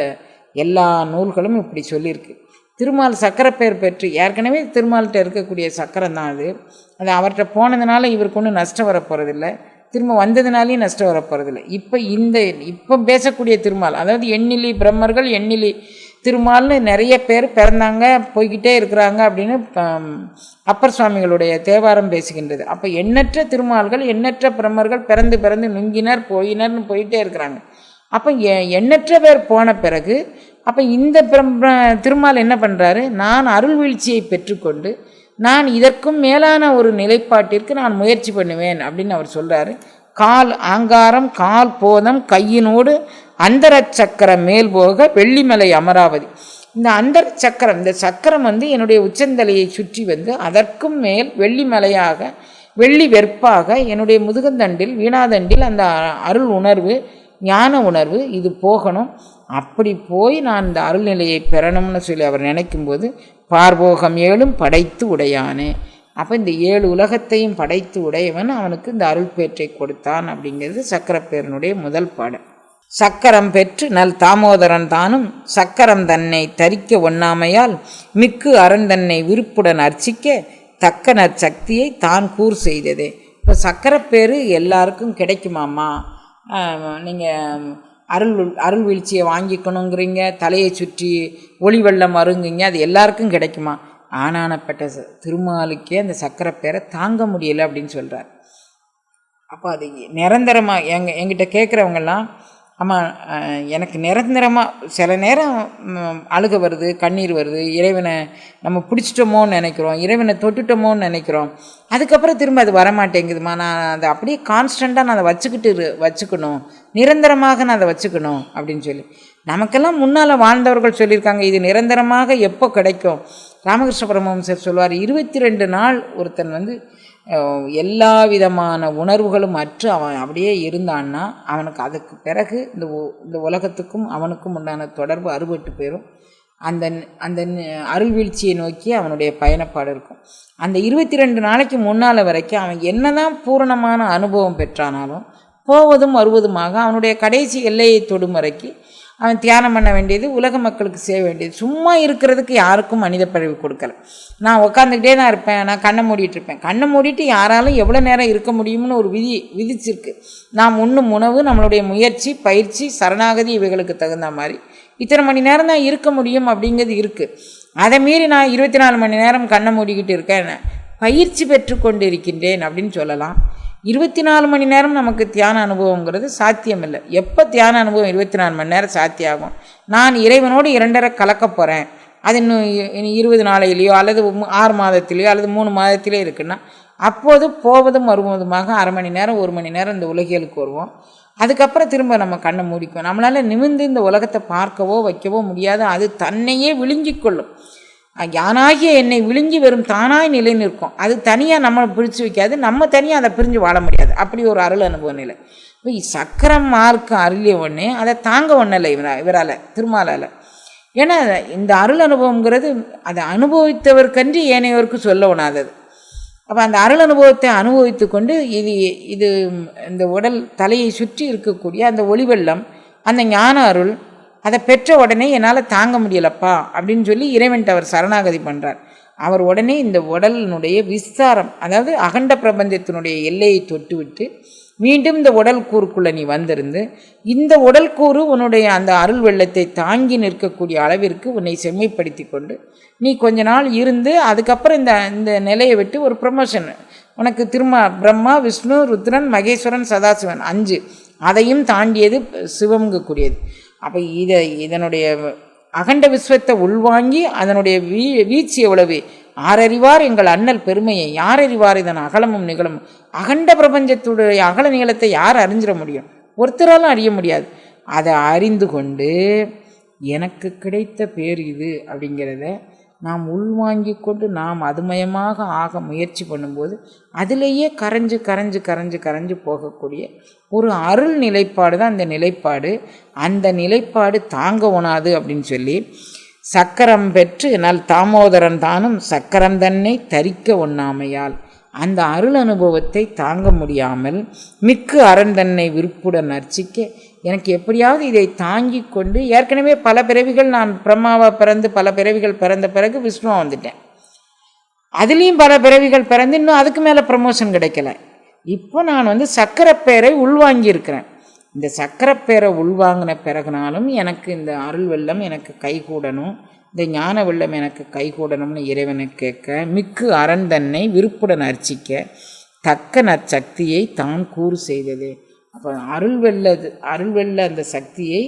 எல்லா நூல்களும் இப்படி சொல்லியிருக்கு. திருமால் சக்கரப்பேர் பெற்று ஏற்கனவே திருமால்கிட்ட இருக்கக்கூடிய சக்கரம் தான் அது அவர்கிட்ட போனதுனால இவருக்கு ஒன்றும் நஷ்டம் வரப்போகிறதில்ல, திரும்ப வந்ததுனாலையும் நஷ்டம் வரப்போகிறதில்ல. இப்போ பேசக்கூடிய திருமால், அதாவது எண்ணிலி பிரம்மர்கள் எண்ணிலி திருமால்னு நிறைய பேர் பிறந்தாங்க போய்கிட்டே இருக்கிறாங்க அப்படின்னு அப்பர் சுவாமிகளுடைய தேவாரம் பேசுகின்றது. அப்போ எண்ணற்ற திருமால்கள் எண்ணற்ற பிரம்மர்கள் பிறந்து பிறந்து நுங்கினர் போயினர்னு போயிட்டே இருக்கிறாங்க. அப்போ எண்ணற்ற பேர் போன பிறகு அப்போ இந்த திருமால் என்ன பண்ணுறாரு, நான் அருள் வீழ்ச்சியை பெற்றுக்கொண்டு நான் இதற்கும் மேலான ஒரு நிலைப்பாட்டிற்கு நான் முயற்சி பண்ணுவேன் அப்படின்னு அவர் சொல்கிறாரு. கால் ஆங்காரம் கால் போதம் கையினோடு அந்தர சக்கரம் மேல் போக வெள்ளிமலை அமராவதி. இந்த அந்தர சக்கரம், இந்த சக்கரம் என்னுடைய உச்சந்தலையை சுற்றி அதற்கும் மேல் வெள்ளிமலையாக வெள்ளி வெற்பாக என்னுடைய முதுகந்தண்டில் வீணாதண்டில் அந்த அருள் உணர்வு ஞான உணர்வு இது போகணும். அப்படி போய் நான் இந்த அருள்நிலையை பெறணும்னு சொல்லி அவர் நினைக்கும்போது பார்போகம் 7 படைத்து உடையானே. அப்போ இந்த 7 உலகத்தையும் படைத்து உடையவன் அவனுக்கு இந்த அருள் பேற்றை கொடுத்தான் அப்படிங்கிறது சக்கரப்பேரனுடைய முதல் பாடல். சக்கரம் பெற்று நல் தாமோதரன் தானும் சக்கரம் தன்னை தரிக்க ஒண்ணாமையால் மிக்கு அரண் தன்னை விருப்புடன் அர்ச்சிக்க தக்க நற்சக்தியை தான் கூர் செய்ததே. இப்போ சக்கரப்பேரு எல்லாருக்கும் கிடைக்குமாம்மா, நீங்கள் அருள் வீழ்ச்சியை வாங்கிக்கணுங்கிறீங்க, தலையை சுற்றி ஒளி வெள்ளம் அருங்குங்க, அது எல்லாருக்கும் கிடைக்குமா? ஆனானப்பட்ட திருமாலுக்கே அந்த சக்கரப்பேரை தாங்க முடியலை அப்படின்னு சொல்கிறார். அப்போ அது நிரந்தரமாக எங்கிட்ட கேட்குறவங்கெல்லாம், ஆமாம் எனக்கு நிரந்தரமாக சில நேரம் அழுக வருது, கண்ணீர் வருது, இறைவனை நம்ம பிடிச்சிட்டோமோன்னு நினைக்கிறோம், இறைவனை தொட்டுட்டோமோன்னு நினைக்கிறோம், அதுக்கப்புறம் திரும்ப அது வரமாட்டேங்குதுமா, நான் அதை அப்படியே கான்ஸ்டண்ட்டாக நான் அதை வச்சுக்கணும், நிரந்தரமாக நான் அதை வச்சுக்கணும் அப்படின்னு சொல்லி நமக்கெல்லாம் முன்னால் வாழ்ந்தவர்கள் சொல்லியிருக்காங்க. இது நிரந்தரமாக எப்போ கிடைக்கும்? ராமகிருஷ்ண பரமஹம்சர் சொல்வார், 22 நாள் ஒருத்தன் எல்லா விதமான உணர்வுகளும் அற்று அவன் அப்படியே இருந்தான்னா அவனுக்கு அதுக்கு பிறகு இந்த உலகத்துக்கும் அவனுக்கும் உண்டான தொடர்பு அறுபட்டு போயிடும். அந்த அருள் வீழ்ச்சியை நோக்கி அவனுடைய பயணப்பாடு இருக்கும். அந்த 22 நாளைக்கு முன்னால் வரைக்கும் அவன் என்னதான் பூரணமான அனுபவம் பெற்றானாலும் போவதும் வருவதுமாக அவனுடைய கடைசி எல்லையை தொடும் வரைக்கும் அவன் தியானம் பண்ண வேண்டியது, உலக மக்களுக்கு செய்ய வேண்டியது. சும்மா இருக்கிறதுக்கு யாருக்கும் மனித பழிவு கொடுக்கல. நான் உட்காந்துக்கிட்டே தான் இருப்பேன், நான் கண்ணை மூடிட்டு இருப்பேன். கண்ணை மூடிட்டு யாராலும் எவ்வளோ நேரம் இருக்க முடியும்னு ஒரு விதிச்சிருக்கு. நாம் உண்ணும் உணவு, நம்மளுடைய முயற்சி, பயிற்சி, சரணாகதி இவைகளுக்கு தகுந்த மாதிரி இத்தனை மணி நேரம் தான் இருக்க முடியும் அப்படிங்கிறது இருக்குது. அதை மீறி நான் 24 மணி நேரம் கண்ணை மூடிக்கிட்டு இருக்கேன், பயிற்சி பெற்றுக்கொண்டு இருக்கின்றேன் அப்படின்னு சொல்லலாம். 24 மணி நேரம் நமக்கு தியான அனுபவங்கிறது சாத்தியம் இல்லை. எப்போ தியான அனுபவம் 24 மணி நேரம் சாத்தியாகும்? நான் இறைவனோடு 2.5 கலக்க போகிறேன், அது இன்னும் 20 நாளையிலையோ அல்லது 6 மாதத்திலேயோ அல்லது 3 மாதத்திலே இருக்குன்னா அப்போது போவதும் வருவதுமாக 1/2 மணி நேரம் 1 மணி நேரம் இந்த உலகியலுக்கு வருவோம். அதுக்கப்புறம் திரும்ப நம்ம கண்ணை மூடிக்கும். நம்மளால் நிமிர்ந்து இந்த உலகத்தை பார்க்கவோ வைக்கவோ முடியாது. அது தன்னையே விழுங்கிக்கொள்ளும். யானாகிய என்னை விழுங்கி வரும் தானாய் நிலை நிற்கும். அது தனியாக நம்மளை பிடிச்சி வைக்காது, நம்ம தனியாக அதை பிரிஞ்சு வாழ முடியாது. அப்படி ஒரு அருள் அனுபவ நிலை. இப்போ சக்கரம் மார்க்கு அருளிய ஒன்று அதை தாங்க ஒன்றில்லை இவரால், திருமாலால். ஏன்னா இந்த அருள் அனுபவங்கிறது அதை அனுபவித்தவர்கன்றி ஏனையோருக்கு சொல்ல ஒணாதது. அப்போ அந்த அருள் அனுபவத்தை அனுபவித்து கொண்டு இது இந்த உடல் தலையை சுற்றி இருக்கக்கூடிய அந்த ஒளிவெள்ளம், அந்த ஞான அருள், அதை பெற்ற உடனே என்னால் தாங்க முடியலப்பா அப்படின்னு சொல்லி இறைவன்ட்டு அவர் சரணாகதி பண்ணுறார். அவர் உடனே இந்த உடலினுடைய விஸ்தாரம், அதாவது அகண்ட பிரபஞ்சத்தினுடைய எல்லையை தொட்டுவிட்டு மீண்டும் இந்த உடல் கூறுக்குள்ளே நீ வந்திருந்து இந்த உடல் கூறு உன்னுடைய அந்த அருள் வெள்ளத்தை தாங்கி நிற்கக்கூடிய அளவிற்கு உன்னை செம்மைப்படுத்தி கொண்டு நீ கொஞ்ச நாள் இருந்து அதுக்கப்புறம் இந்த நிலையை விட்டு ஒரு ப்ரமோஷன் உனக்கு பிரம்மா, விஷ்ணு, ருத்ரன், மகேஸ்வரன், சதாசிவன் 5 அதையும் தாண்டியது சிவம்ங்கக்கூடியது. அப்போ இதனுடைய அகண்ட விஸ்வத்தை உள்வாங்கி அதனுடைய வீழ்ச்சி எவ்வளவு, ஆறறிவார் எங்கள் அண்ணல் பெருமையை, யார் அறிவார் இதன் அகலமும் நிகழமும். அகண்ட பிரபஞ்சத்துடைய அகல நிகழத்தை யார் அறிஞ்சிட முடியும்? ஒருத்தராலும் அறிய முடியாது. அதை அறிந்து கொண்டு எனக்கு கிடைத்த பேர் இது அப்படிங்கிறத நாம் உள்வாங்கி கொண்டு நாம் அதுமயமாக ஆக முயற்சி பண்ணும்போது அதிலேயே கரைஞ்சு கரைஞ்சு கரைஞ்சு கரைஞ்சு போகக்கூடிய ஒரு அருள் நிலைப்பாடு தான் அந்த நிலைப்பாடு. அந்த நிலைப்பாடு தாங்க ஒணாது அப்படின்னு சொல்லி சக்கரம் பெற்று நல் தாமோதரன் தானும் சக்கரம் தன்னை தரிக்க ஒண்ணாமையால் அந்த அருள் அனுபவத்தை தாங்க முடியாமல் மிக்கு அரண் தன்னை விருப்புடன் அர்ச்சிக்க எனக்கு எப்படியாவது இதை தாங்கி கொண்டு, ஏற்கனவே பல பிறவிகள் நான் பிரம்மாவாக பிறந்து பல பிறவிகள் பிறந்த பிறகு விஷ்ணுவாக வந்துட்டேன். அதுலேயும் பல பிறவிகள் பிறந்து இன்னும் அதுக்கு மேலே ப்ரமோஷன் கிடைக்கல. இப்போ நான் சக்கரப்பேரை உள்வாங்கியிருக்கிறேன். இந்த சக்கரப்பேரை உள்வாங்கின பிறகுனாலும் எனக்கு இந்த அருள் வெள்ளம் எனக்கு கைகூடணும், இந்த ஞான வெள்ளம் எனக்கு கைகூடணும்னு இறைவனை கேட்க, மிக்கு அரண் தன்னை விருப்புடன் அர்ச்சிக்க தக்க நற்சக்தியை தான் கூறு செய்தது. அப்போ அருள் வெள்ள அந்த சக்தியை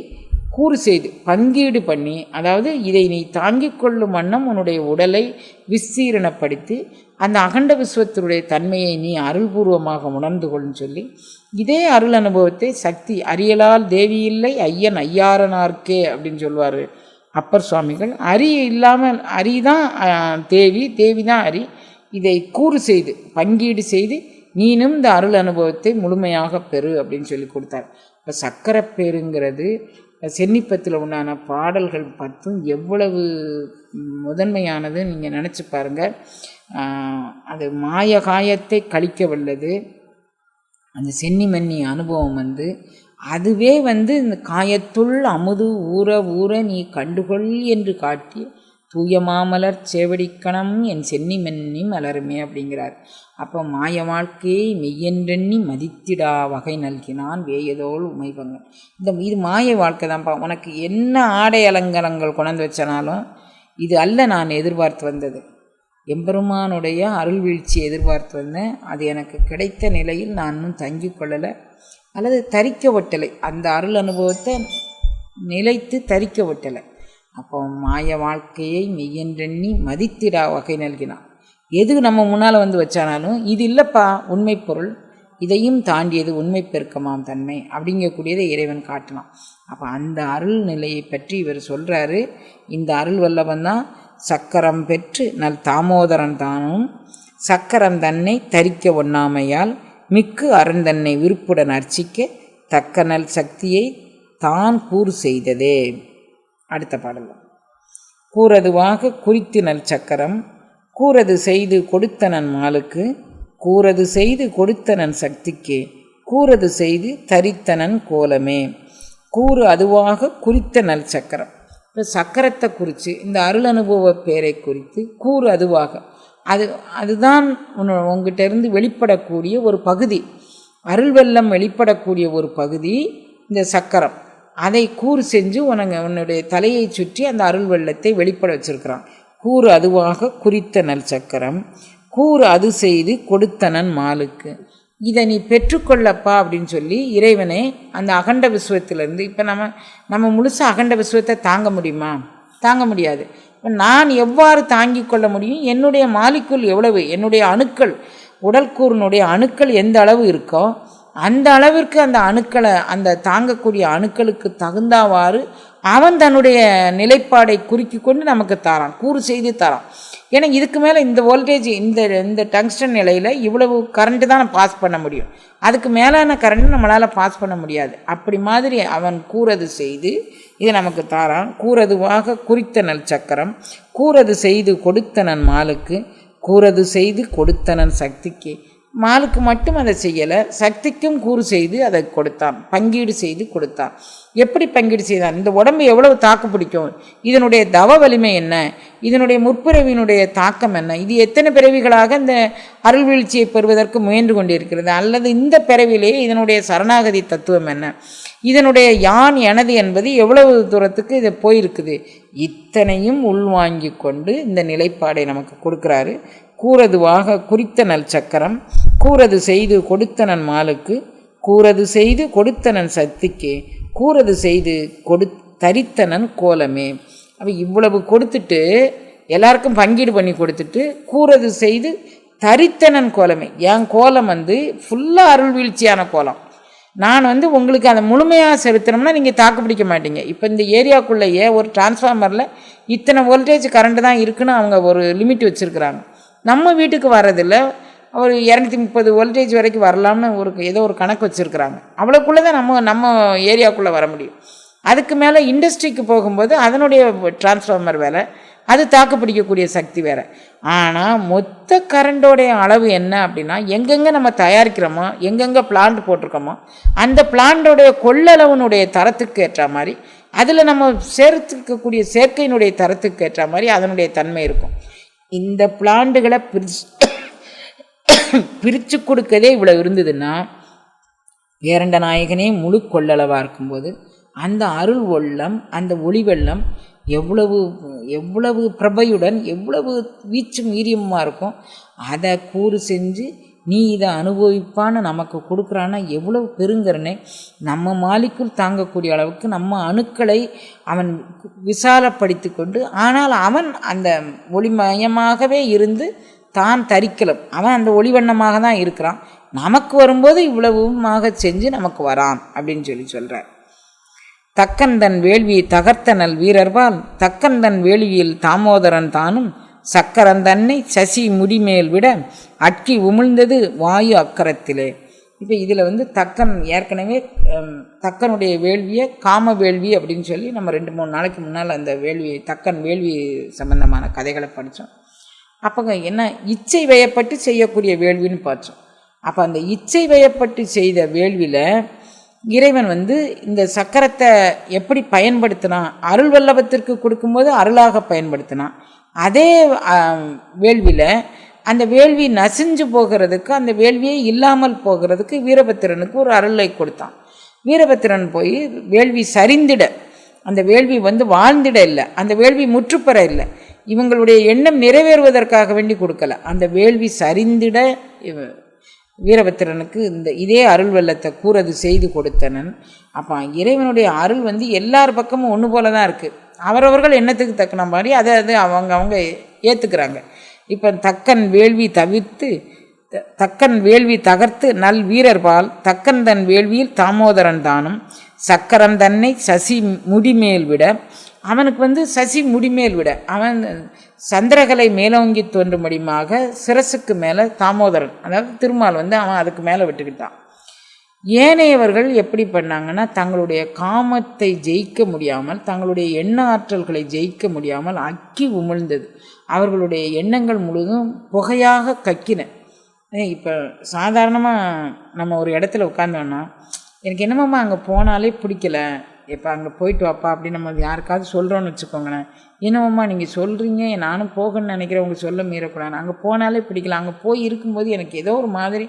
கூறு செய்து பங்கீடு பண்ணி, அதாவது இதை நீ தாங்கிக் கொள்ளும் வண்ணம் உன்னுடைய உடலை விஸ்தீரணப்படுத்தி அந்த அகண்ட விஸ்வத்தினுடைய தன்மையை நீ அருள்பூர்வமாக உணர்ந்து கொள்ளுன்னு சொல்லி இதே அருள் அனுபவத்தை சக்தி அறியலால் தேவி இல்லை ஐயன் ஐயாரனார்க்கே அப்படின்னு சொல்லுவார் அப்பர் சுவாமிகள். அரி இல்லாமல் அரிதான் தேவி, தேவி தான் அரி. இதை கூறு செய்து பங்கீடு செய்து நீனும் இந்த அருள் அனுபவத்தை முழுமையாக பெறு அப்படின்னு சொல்லி கொடுத்தார். இப்போ சக்கரப்பேருங்கிறது சென்னிப்பத்தில் உண்டான பாடல்கள் 10 எவ்வளவு முதன்மையானது நீங்கள் நினச்சி பாருங்கள். அது மாய காயத்தை கழிக்க வல்லது. அந்த சென்னிமன்னி அனுபவம் அதுவே இந்த காயத்துள் அமுது ஊற ஊற நீ கண்டுகொள் என்று காட்டி தூய மாமலர் சேவடிக்கணம் என் சென்னிமன்னி மலருமே அப்படிங்கிறார். அப்போ மாய வாழ்க்கையை மெய்யென்றெண்ணி மதித்திடா வகை நல்கினான் வேயதோள் உமைபங்கன். இது மாய வாழ்க்கை தான்ப்பா. உனக்கு என்ன ஆடை அலங்கரங்கள் கொண்டு வச்சனாலும் இது அல்ல நான் எதிர்பார்த்து வந்தது. எம்பெருமானுடைய அருள் வீழ்ச்சியை எதிர்பார்த்து வந்தேன். அது எனக்கு கிடைத்த நிலையில் நான் இன்னும் தங்கி கொள்ளலை அல்லது தரிக்க ஒட்டலை. அந்த அருள் அனுபவத்தை நிலைத்து தரிக்க ஒட்டலை. அப்போ மாய வாழ்க்கையை மெய்யென்றெண்ணி மதித்திடா வகை நல்கினான். எது நம்ம முன்னால் வச்சானாலும் இது இல்லைப்பா உண்மை பொருள், இதையும் தாண்டியது உண்மை பெருக்கமாம் தன்மை அப்படிங்கக்கூடியதை இறைவன் காட்டினான். அப்போ அந்த அருள் நிலையை பற்றி இவர் சொல்கிறாரு. இந்த அருள் வல்லவன் தான் சக்கரம் பெற்று நல் தாமோதரன் தானும் சக்கரம் தன்னை தரிக்க ஒண்ணாமையால் மிக்கு அரண் தன்னை விருப்புடன் அர்ச்சிக்க தக்க நல் சக்தியை தான் கூறு செய்ததே. அடுத்த பாடல். கூறதுவாக குறித்து நல் சக்கரம் கூறது செய்து கொடுத்தனன் மாலுக்கு கூறது செய்து கொடுத்தனன் சக்திக்கு கூறது செய்து தரித்தனன் கோலமே. கூறு அதுவாக குறித்த நல் சக்கரம். இப்போ சக்கரத்தை குறித்து இந்த அருள் அனுபவ பேரை குறித்து கூறு அதுவாக அதுதான் உங்ககிட்ட இருந்து வெளிப்படக்கூடிய ஒரு பகுதி. அருள் வெள்ளம் வெளிப்படக்கூடிய ஒரு பகுதி இந்த சக்கரம். அதை கூறு செஞ்சு உன்னுடைய தலையை சுற்றி அந்த அருள் வெள்ளத்தை வெளிப்பட வச்சிருக்கிறான். கூறு அதுவாக குறித்த நல் சக்கரம் கூறு அது செய்து கொடுத்தனன் மாலுக்கு. இதை நீ பெற்றுக்கொள்ளப்பா அப்படின்னு சொல்லி இறைவனை அந்த அகண்ட விஸ்வத்திலேருந்து இப்போ நம்ம முழுசாக அகண்ட விஸ்வத்தை தாங்க முடியுமா? தாங்க முடியாது. நான் எவ்வாறு தாங்கிக் கொள்ள முடியும்? என்னுடைய மாலிக்குள் எவ்வளவு, என்னுடைய அணுக்கள் உடல்கூறினுடைய அணுக்கள் எந்த அளவு இருக்கோ அந்த அளவிற்கு அந்த அணுக்களை அந்த தாங்கக்கூடிய அணுக்களுக்கு தகுந்தவாறு அவன் தன்னுடைய நிலைப்பாடை குறுக்கி கொண்டு நமக்கு தரான், கூறு செய்து தரான். ஏன்னா இதுக்கு மேலே இந்த வோல்டேஜ் இந்த டங்ஸ்டன் நிலையில் இவ்வளவு கரண்ட்டு தான் பாஸ் பண்ண முடியும். அதுக்கு மேலான கரண்ட் நம்மளால் பாஸ் பண்ண முடியாது. அப்படி மாதிரி அவன் கூறது செய்து இதை நமக்கு தாரான். கூறதுவாக குறித்த நல் சக்கரம் கூறது செய்து கொடுத்தனன் மாலுக்கு கூறது செய்து கொடுத்தனன் சக்திக்கு மாலுக்கு மட்டும் அதை செய்யலை, சக்திக்கும் கூறு செய்து அதை கொடுத்தான், பங்கீடு செய்து கொடுத்தான். எப்படி பங்கீடு செய்தான்? இந்த உடம்பு எவ்வளவு தாக்கு பிடிக்கும், இதனுடைய தவ வலிமை என்ன, இதனுடைய முற்பிறவியினுடைய தாக்கம் என்ன, இது எத்தனை பிறவிகளாக இந்த அருள் வீழ்ச்சியை பெறுவதற்கு முயன்று கொண்டிருக்கிறது, அல்லது இந்த பிறவிலேயே இதனுடைய சரணாகதி தத்துவம் என்ன, இதனுடைய யான் எனது என்பது எவ்வளவு தூரத்துக்கு இது போயிருக்குது, இத்தனையும் உள்வாங்கி கொண்டு இந்த நிலைப்பாடை நமக்கு கொடுக்குறாரு. கூறது குறித்தனல் சக்கரம், கூறது செய்து கொடுத்தனன் மாலுக்கு, கூறது செய்து கொடுத்தனன் சக்திக்கு, கூறது செய்து தரித்தனன் கோலமே. அப்போ இவ்வளவு கொடுத்துட்டு எல்லாருக்கும் பங்கீடு பண்ணி கொடுத்துட்டு கூறது செய்து தரித்தனன் கோலமே. என் கோலம் ஃபுல்லாக அருள் வீழ்ச்சியான கோலம். நான் உங்களுக்கு அதை முழுமையாக செலுத்தணும்னா நீங்கள் தாக்கு பிடிக்க மாட்டீங்க. இப்போ இந்த ஏரியாவுக்குள்ளேயே ஒரு டிரான்ஸ்ஃபார்மரில் இத்தனை வோல்டேஜ் கரண்ட்டு தான் இருக்குன்னு அவங்க ஒரு லிமிட் வச்சுருக்குறாங்க. நம்ம வீட்டுக்கு வர்றதில்ல ஒரு 230 வோல்டேஜ் வரைக்கும் வரலாம்னு ஏதோ ஒரு கணக்கு வச்சுருக்குறாங்க. அவ்வளோக்குள்ளே தான் நம்ம ஏரியாவுக்குள்ளே வர முடியும். அதுக்கு மேலே இண்டஸ்ட்ரிக்கு போகும்போது அதனுடைய டிரான்ஸ்ஃபார்மர் வேலை, அது தாக்கு பிடிக்கக்கூடிய சக்தி வேறு. ஆனால் மொத்த கரண்டோடைய அளவு என்ன அப்படின்னா, எங்கெங்கே நம்ம தயாரிக்கிறோமோ, எங்கெங்கே பிளான்ட் போட்டிருக்கோமோ அந்த பிளான்டோடைய கொள்ளளவுனுடைய தரத்துக்கு ஏற்ற மாதிரி, அதில் நம்ம சேர்த்துக்கக்கூடிய சேர்க்கையினுடைய தரத்துக்கு ஏற்ற மாதிரி அதனுடைய தன்மை இருக்கும். இந்த பிளான்ட்டுகளை பிரித்து கொடுக்கதே இவ்வளோ இருந்ததுன்னா, பேரண்ட நாயகனே முழு கொள்ளளவாக இருக்கும்போது அந்த அருள் வெள்ளம், அந்த ஒளி வெள்ளம் எவ்வளவு பிரபையுடன் எவ்வளவு வீச்சும் வீரியமாக இருக்கும். அதை கூறு செஞ்சு நீ இதை அனுபவிப்பான்னு நமக்கு கொடுக்குறான்னா எவ்வளவு பெருங்கருணை. நம்ம மாலிக்குள் தாங்கக்கூடிய அளவுக்கு நம்ம அணுக்களை அவன் விசாலப்படுத்தி கொண்டு, ஆனால் அவன் அந்த ஒளிமயமாகவே இருந்து தான் தரிக்கலும், அவன் அந்த ஒளிவண்ணமாக தான் இருக்கிறான். நமக்கு வரும்போது இவ்வளவுமாக செஞ்சு நமக்கு வரான் அப்படின்னு சொல்கிறார். தக்கன் தன் வேள்வியை தகர்த்தனல் வீரர்பால், தக்கன் தன் வேள்வியில் தாமோதரன் தானும், சக்கரன் தன்னை சசி முடிமேல் விட அட்கி உமிழ்ந்தது வாயு அக்கரத்திலே. இப்போ இதில் தக்கன் ஏற்கனவே தக்கனுடைய வேள்வியை காம வேள்வி அப்படின்னு சொல்லி நம்ம 2-3 நாளைக்கு முன்னால் அந்த வேள்வி தக்கன் வேள்வி சம்பந்தமான கதைகளை படித்தோம். அப்போ என்ன இச்சை வயப்பட்டு செய்யக்கூடிய வேள்வின்னு பார்த்தோம். அப்போ அந்த இச்சை வயப்பட்டு செய்த வேள்வியில் இறைவன் இந்த சக்கரத்தை எப்படி பயன்படுத்தினான், அருள் வல்லபத்திற்கு கொடுக்கும்போது அருளாக பயன்படுத்தினான். அதே வேள்வியில் அந்த வேள்வி நசிஞ்சு போகிறதுக்கு, அந்த வேள்வியே இல்லாமல் போகிறதுக்கு வீரபத்திரனுக்கு ஒரு அருளை கொடுத்தான். வீரபத்திரன் போய் வேள்வி சரிந்திட, அந்த வேள்வி வாழ்ந்திட இல்லை, அந்த வேள்வி முற்றுப்பெற இல்லை, இவங்களுடைய எண்ணம் நிறைவேறுவதற்காக வேண்டி கொடுக்கல, அந்த வேள்வி சரிந்திட வீரபத்திரனுக்கு இதே அருள் வெள்ளத்தை கூறது செய்து கொடுத்தனன். அப்போ இறைவனுடைய அருள் எல்லார் பக்கமும் ஒன்று போல தான் இருக்குது. அவரவர்கள் எண்ணத்துக்கு தக்கன மாதிரி அதை அவங்க ஏற்றுக்கிறாங்க. இப்போ தக்கன் வேள்வி தகர்த்து நல் வீரர்பால், தக்கன் தன் வேள்வியில் தாமோதரன் தானும், சக்கரம் தன்னை சசி முடிமேல் விட, அவனுக்கு சசி முடிமேல் விட, அவன் சந்திரகலை மேலோங்கி தோன்றும்படியாக சிரசுக்கு மேலே தாமோதரன், அதாவது திருமால் அவன் அதுக்கு மேலே விட்டுக்கிட்டான். ஏனையவர்கள் எப்படி பண்ணாங்கன்னா, தங்களுடைய காமத்தை ஜெயிக்க முடியாமல், தங்களுடைய எண்ண ஆற்றல்களை ஜெயிக்க முடியாமல் அக்கி உமிழ்ந்தது. அவர்களுடைய எண்ணங்கள் முழுதும் புகையாக கக்கின. இப்போ சாதாரணமாக நம்ம ஒரு இடத்துல உட்காந்தோன்னா, எனக்கு என்னமாம்மா அங்கே போனாலே பிடிக்கல, இப்போ அங்கே போயிட்டு வாப்பா அப்படின்னு நம்ம யாருக்காவது சொல்கிறோன்னு வச்சுக்கோங்களேன். என்னமாம்மா நீங்கள் சொல்கிறீங்க, நானும் போகணும்னு நினைக்கிறேன், உங்கள் சொல்ல மீறக்கூடாது, அங்கே போனாலே பிடிக்கல, அங்கே போய் இருக்கும்போது எனக்கு ஏதோ ஒரு மாதிரி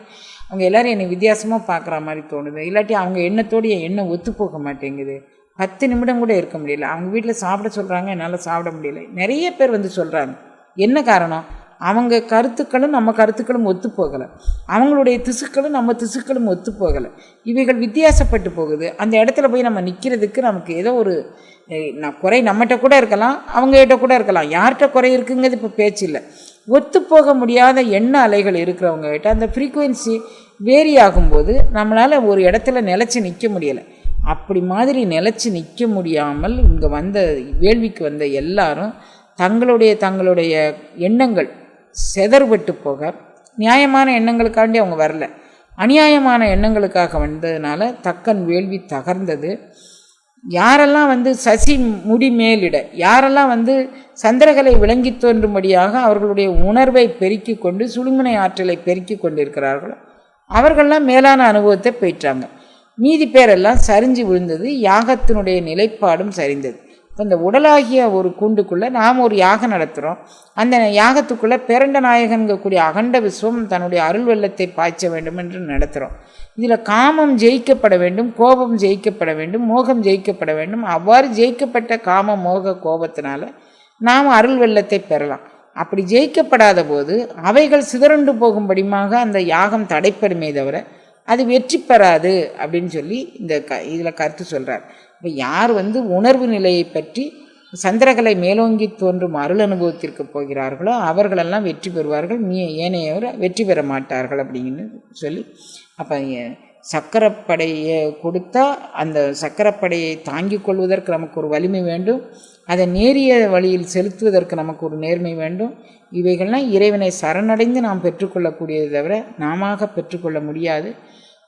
அவங்க எல்லோரும் என்னை வித்தியாசமாக பார்க்குற மாதிரி தோணுது, இல்லாட்டி அவங்க எண்ணத்தோடு என் எண்ணம் ஒத்து போக மாட்டேங்குது, 10 நிமிடம் கூட இருக்க முடியல, அவங்க வீட்டில் சாப்பிட சொல்கிறாங்க, என்னால் சாப்பிட முடியல. நிறைய பேர் சொல்கிறாங்க. என்ன காரணம்? அவங்க கருத்துக்களும் நம்ம கருத்துக்களும் ஒத்து போகலை, அவங்களுடைய திசுக்களும் நம்ம திசுக்களும் ஒத்து போகலை, இவைகள் வித்தியாசப்பட்டு போகுது. அந்த இடத்துல போய் நம்ம நிற்கிறதுக்கு நமக்கு ஏதோ ஒரு குறை நம்மகிட்ட கூட இருக்கலாம், அவங்ககிட்ட கூட இருக்கலாம், யார்கிட்ட குறை இருக்குங்கிறது இப்போ பேச்சு இல்லை. ஒத்து போக முடியாத எண்ண அலைகள் இருக்கிறவங்ககிட்ட அந்த ஃப்ரீக்குவென்சி வேரி ஆகும்போது நம்மளால் ஒரு இடத்துல நிலச்சி நிற்க முடியலை. அப்படி மாதிரி நிலச்சி நிற்க முடியாமல் இங்கே வேள்விக்கு வந்த எல்லாரும் தங்களுடைய எண்ணங்கள் செதறுபட்டு போக, நியாயமான எண்ணங்களுக்காண்டி அவங்க வரல, அநியாயமான எண்ணங்களுக்காக வந்ததுனால தக்கன் வேள்வி தகர்ந்தது. யாரெல்லாம் சசி முடி மேலிட, யாரெல்லாம் சந்திரகலை விளங்கி தோன்றும்படியாக அவர்களுடைய உணர்வை பெருக்கி கொண்டு சுழுமுனை ஆற்றலை பெருக்கி கொண்டிருக்கிறார்களோ அவர்கள்லாம் மேலான அனுபவத்தை பெற்றாங்க. மீதி பேரெல்லாம் சரிஞ்சு விழுந்தது. யாகத்தினுடைய நிலைப்பாடும் சரிந்தது. இப்போ இந்த உடலாகிய ஒரு கூண்டுக்குள்ளே நாம் ஒரு யாகம் நடத்துகிறோம். அந்த யாகத்துக்குள்ளே பேரண்ட நாயகன்கக்கூடிய அகண்ட விஸ்வம் தன்னுடைய அருள் வெள்ளத்தை பாய்ச்ச வேண்டும் என்று நடத்துகிறோம். இதில் காமம் ஜெயிக்கப்பட வேண்டும், கோபம் ஜெயிக்கப்பட வேண்டும், மோகம் ஜெயிக்கப்பட வேண்டும். அவ்வாறு ஜெயிக்கப்பட்ட காம மோக கோபத்தினால நாம் அருள் வெள்ளத்தை பெறலாம். அப்படி ஜெயிக்கப்படாத போது அவைகள் சிதறண்டு போகும்படியாக அந்த யாகம் தடைப்படுமே தவிர அது வெற்றி பெறாது அப்படின்னு சொல்லி இதில் கருத்து சொல்கிறார். இப்போ யார் உணர்வு நிலையை பற்றி சந்திரகலை மேலோங்கி தோன்றும் அருள் அனுபவத்திற்கு போகிறார்களோ அவர்களெல்லாம் வெற்றி பெறுவார்கள், ஏனையவர் வெற்றி பெற மாட்டார்கள் அப்படின்னு சொல்லி, அப்போ சக்கரப்படையை கொடுத்தா அந்த சக்கரப்படையை தாங்கிக் கொள்வதற்கு நமக்கு ஒரு வலிமை வேண்டும், அதை நேரிய வழியில் செலுத்துவதற்கு நமக்கு ஒரு நேர்மை வேண்டும். இவைகள்லாம் இறைவனை சரணடைந்து நாம் பெற்றுக்கொள்ளக்கூடியதை தவிர நாம பெற்றுக்கொள்ள முடியாது.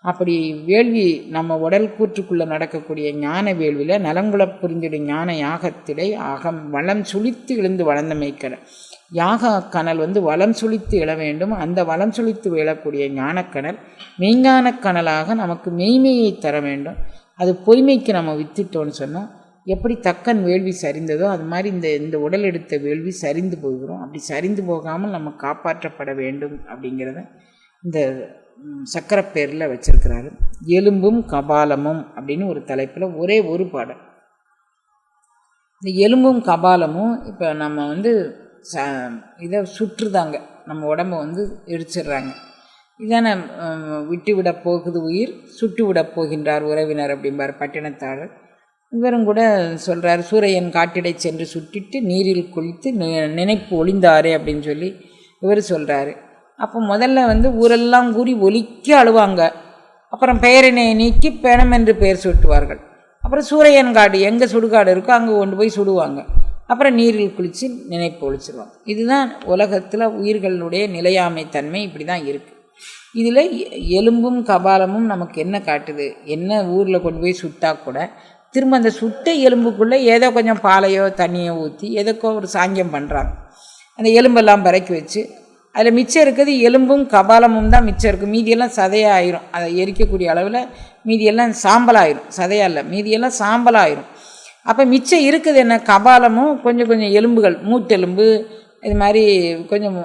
அப்படி வேள்வி நம்ம உடல் கூற்றுக்குள்ளே நடக்கக்கூடிய ஞான வேள்வியில் நலங்குல புரிஞ்சிடும் ஞான யாகத்திடை வளம் சுழித்து எழுந்து வளர்ந்தமைக்கிற யாக கனல் வளம் சுழித்து எழ வேண்டும். அந்த வளம் சுழித்து எழக்கூடிய ஞானக்கனல் மெய்ஞான கனலாக நமக்கு மெய்மையை தர வேண்டும். அது பொய்மைக்கு நம்ம வித்துட்டோன்னு சொன்னால் எப்படி தக்கன் வேள்வி சரிந்ததோ அது மாதிரி இந்த உடல் எடுத்த வேள்வி சரிந்து போகிறோம். அப்படி சரிந்து போகாமல் நம்ம காப்பாற்றப்பட வேண்டும் அப்படிங்கிறத இந்த சக்கரப்பேரில் வச்சிருக்கிறாரு. எலும்பும் கபாலமும் அப்படின்னு ஒரு தலைப்பில் ஒரே ஒரு பாடல். இந்த எலும்பும் கபாலமும் இப்போ நம்ம இதை சுற்றுதாங்க, நம்ம உடம்பை எரிச்சிடுறாங்க. இதான விட்டு விட போகுது உயிர் சுட்டு விட போகின்றார் உறவினர் அப்படிம்பார் பட்டினத்தாளர். இவரும் கூட சொல்கிறார், சூரியன் காட்டிடை சென்று சுட்டிட்டு நீரில் குளித்து நினைப்பு ஒளிந்தாரே அப்படின்னு சொல்லி இவர் சொல்கிறாரு. அப்போ முதல்ல ஊரெல்லாம் கூறி ஒலிக்க அழுவாங்க. அப்புறம் பெயரினை நீக்கி பேணம் என்று பெயர் சுட்டுவார்கள். அப்புறம் சூரியன் காடு எங்கே சுடுகாடு இருக்கோ அங்கே கொண்டு போய் சுடுவாங்க. அப்புறம் நீரில் குளித்து நினைப்பு ஒழிச்சிருவாங்க. இதுதான் உலகத்தில் உயிர்களுடைய நிலையாமை தன்மை இப்படி தான் இருக்குது. இதில் எலும்பும் கபாலமும் நமக்கு என்ன காட்டுது? என்ன ஊரில் கொண்டு போய் சுட்டா கூட திரும்ப அந்த சுட்ட எலும்புக்குள்ளே ஏதோ கொஞ்சம் பாலையோ தண்ணியோ ஊற்றி எதுக்கோ ஒரு சாங்கியம் பண்ணுறாங்க. அந்த எலும்பெல்லாம் பறக்கி வச்சு அதில் மிச்சம் இருக்குது எலும்பும் கபாலமும் தான் மிச்சம் இருக்குது. மீதியெல்லாம் சதையாக ஆயிரும். அதை எரிக்கக்கூடிய அளவில் மீதியெல்லாம் சாம்பலாயிரும். சதையாக இல்லை, மீதியெல்லாம் சாம்பலாயிரும். அப்போ மிச்சம் இருக்குது என்ன? கபாலமும் கொஞ்சம் கொஞ்சம் எலும்புகள், மூட்டெலும்பு, இது மாதிரி கொஞ்சம்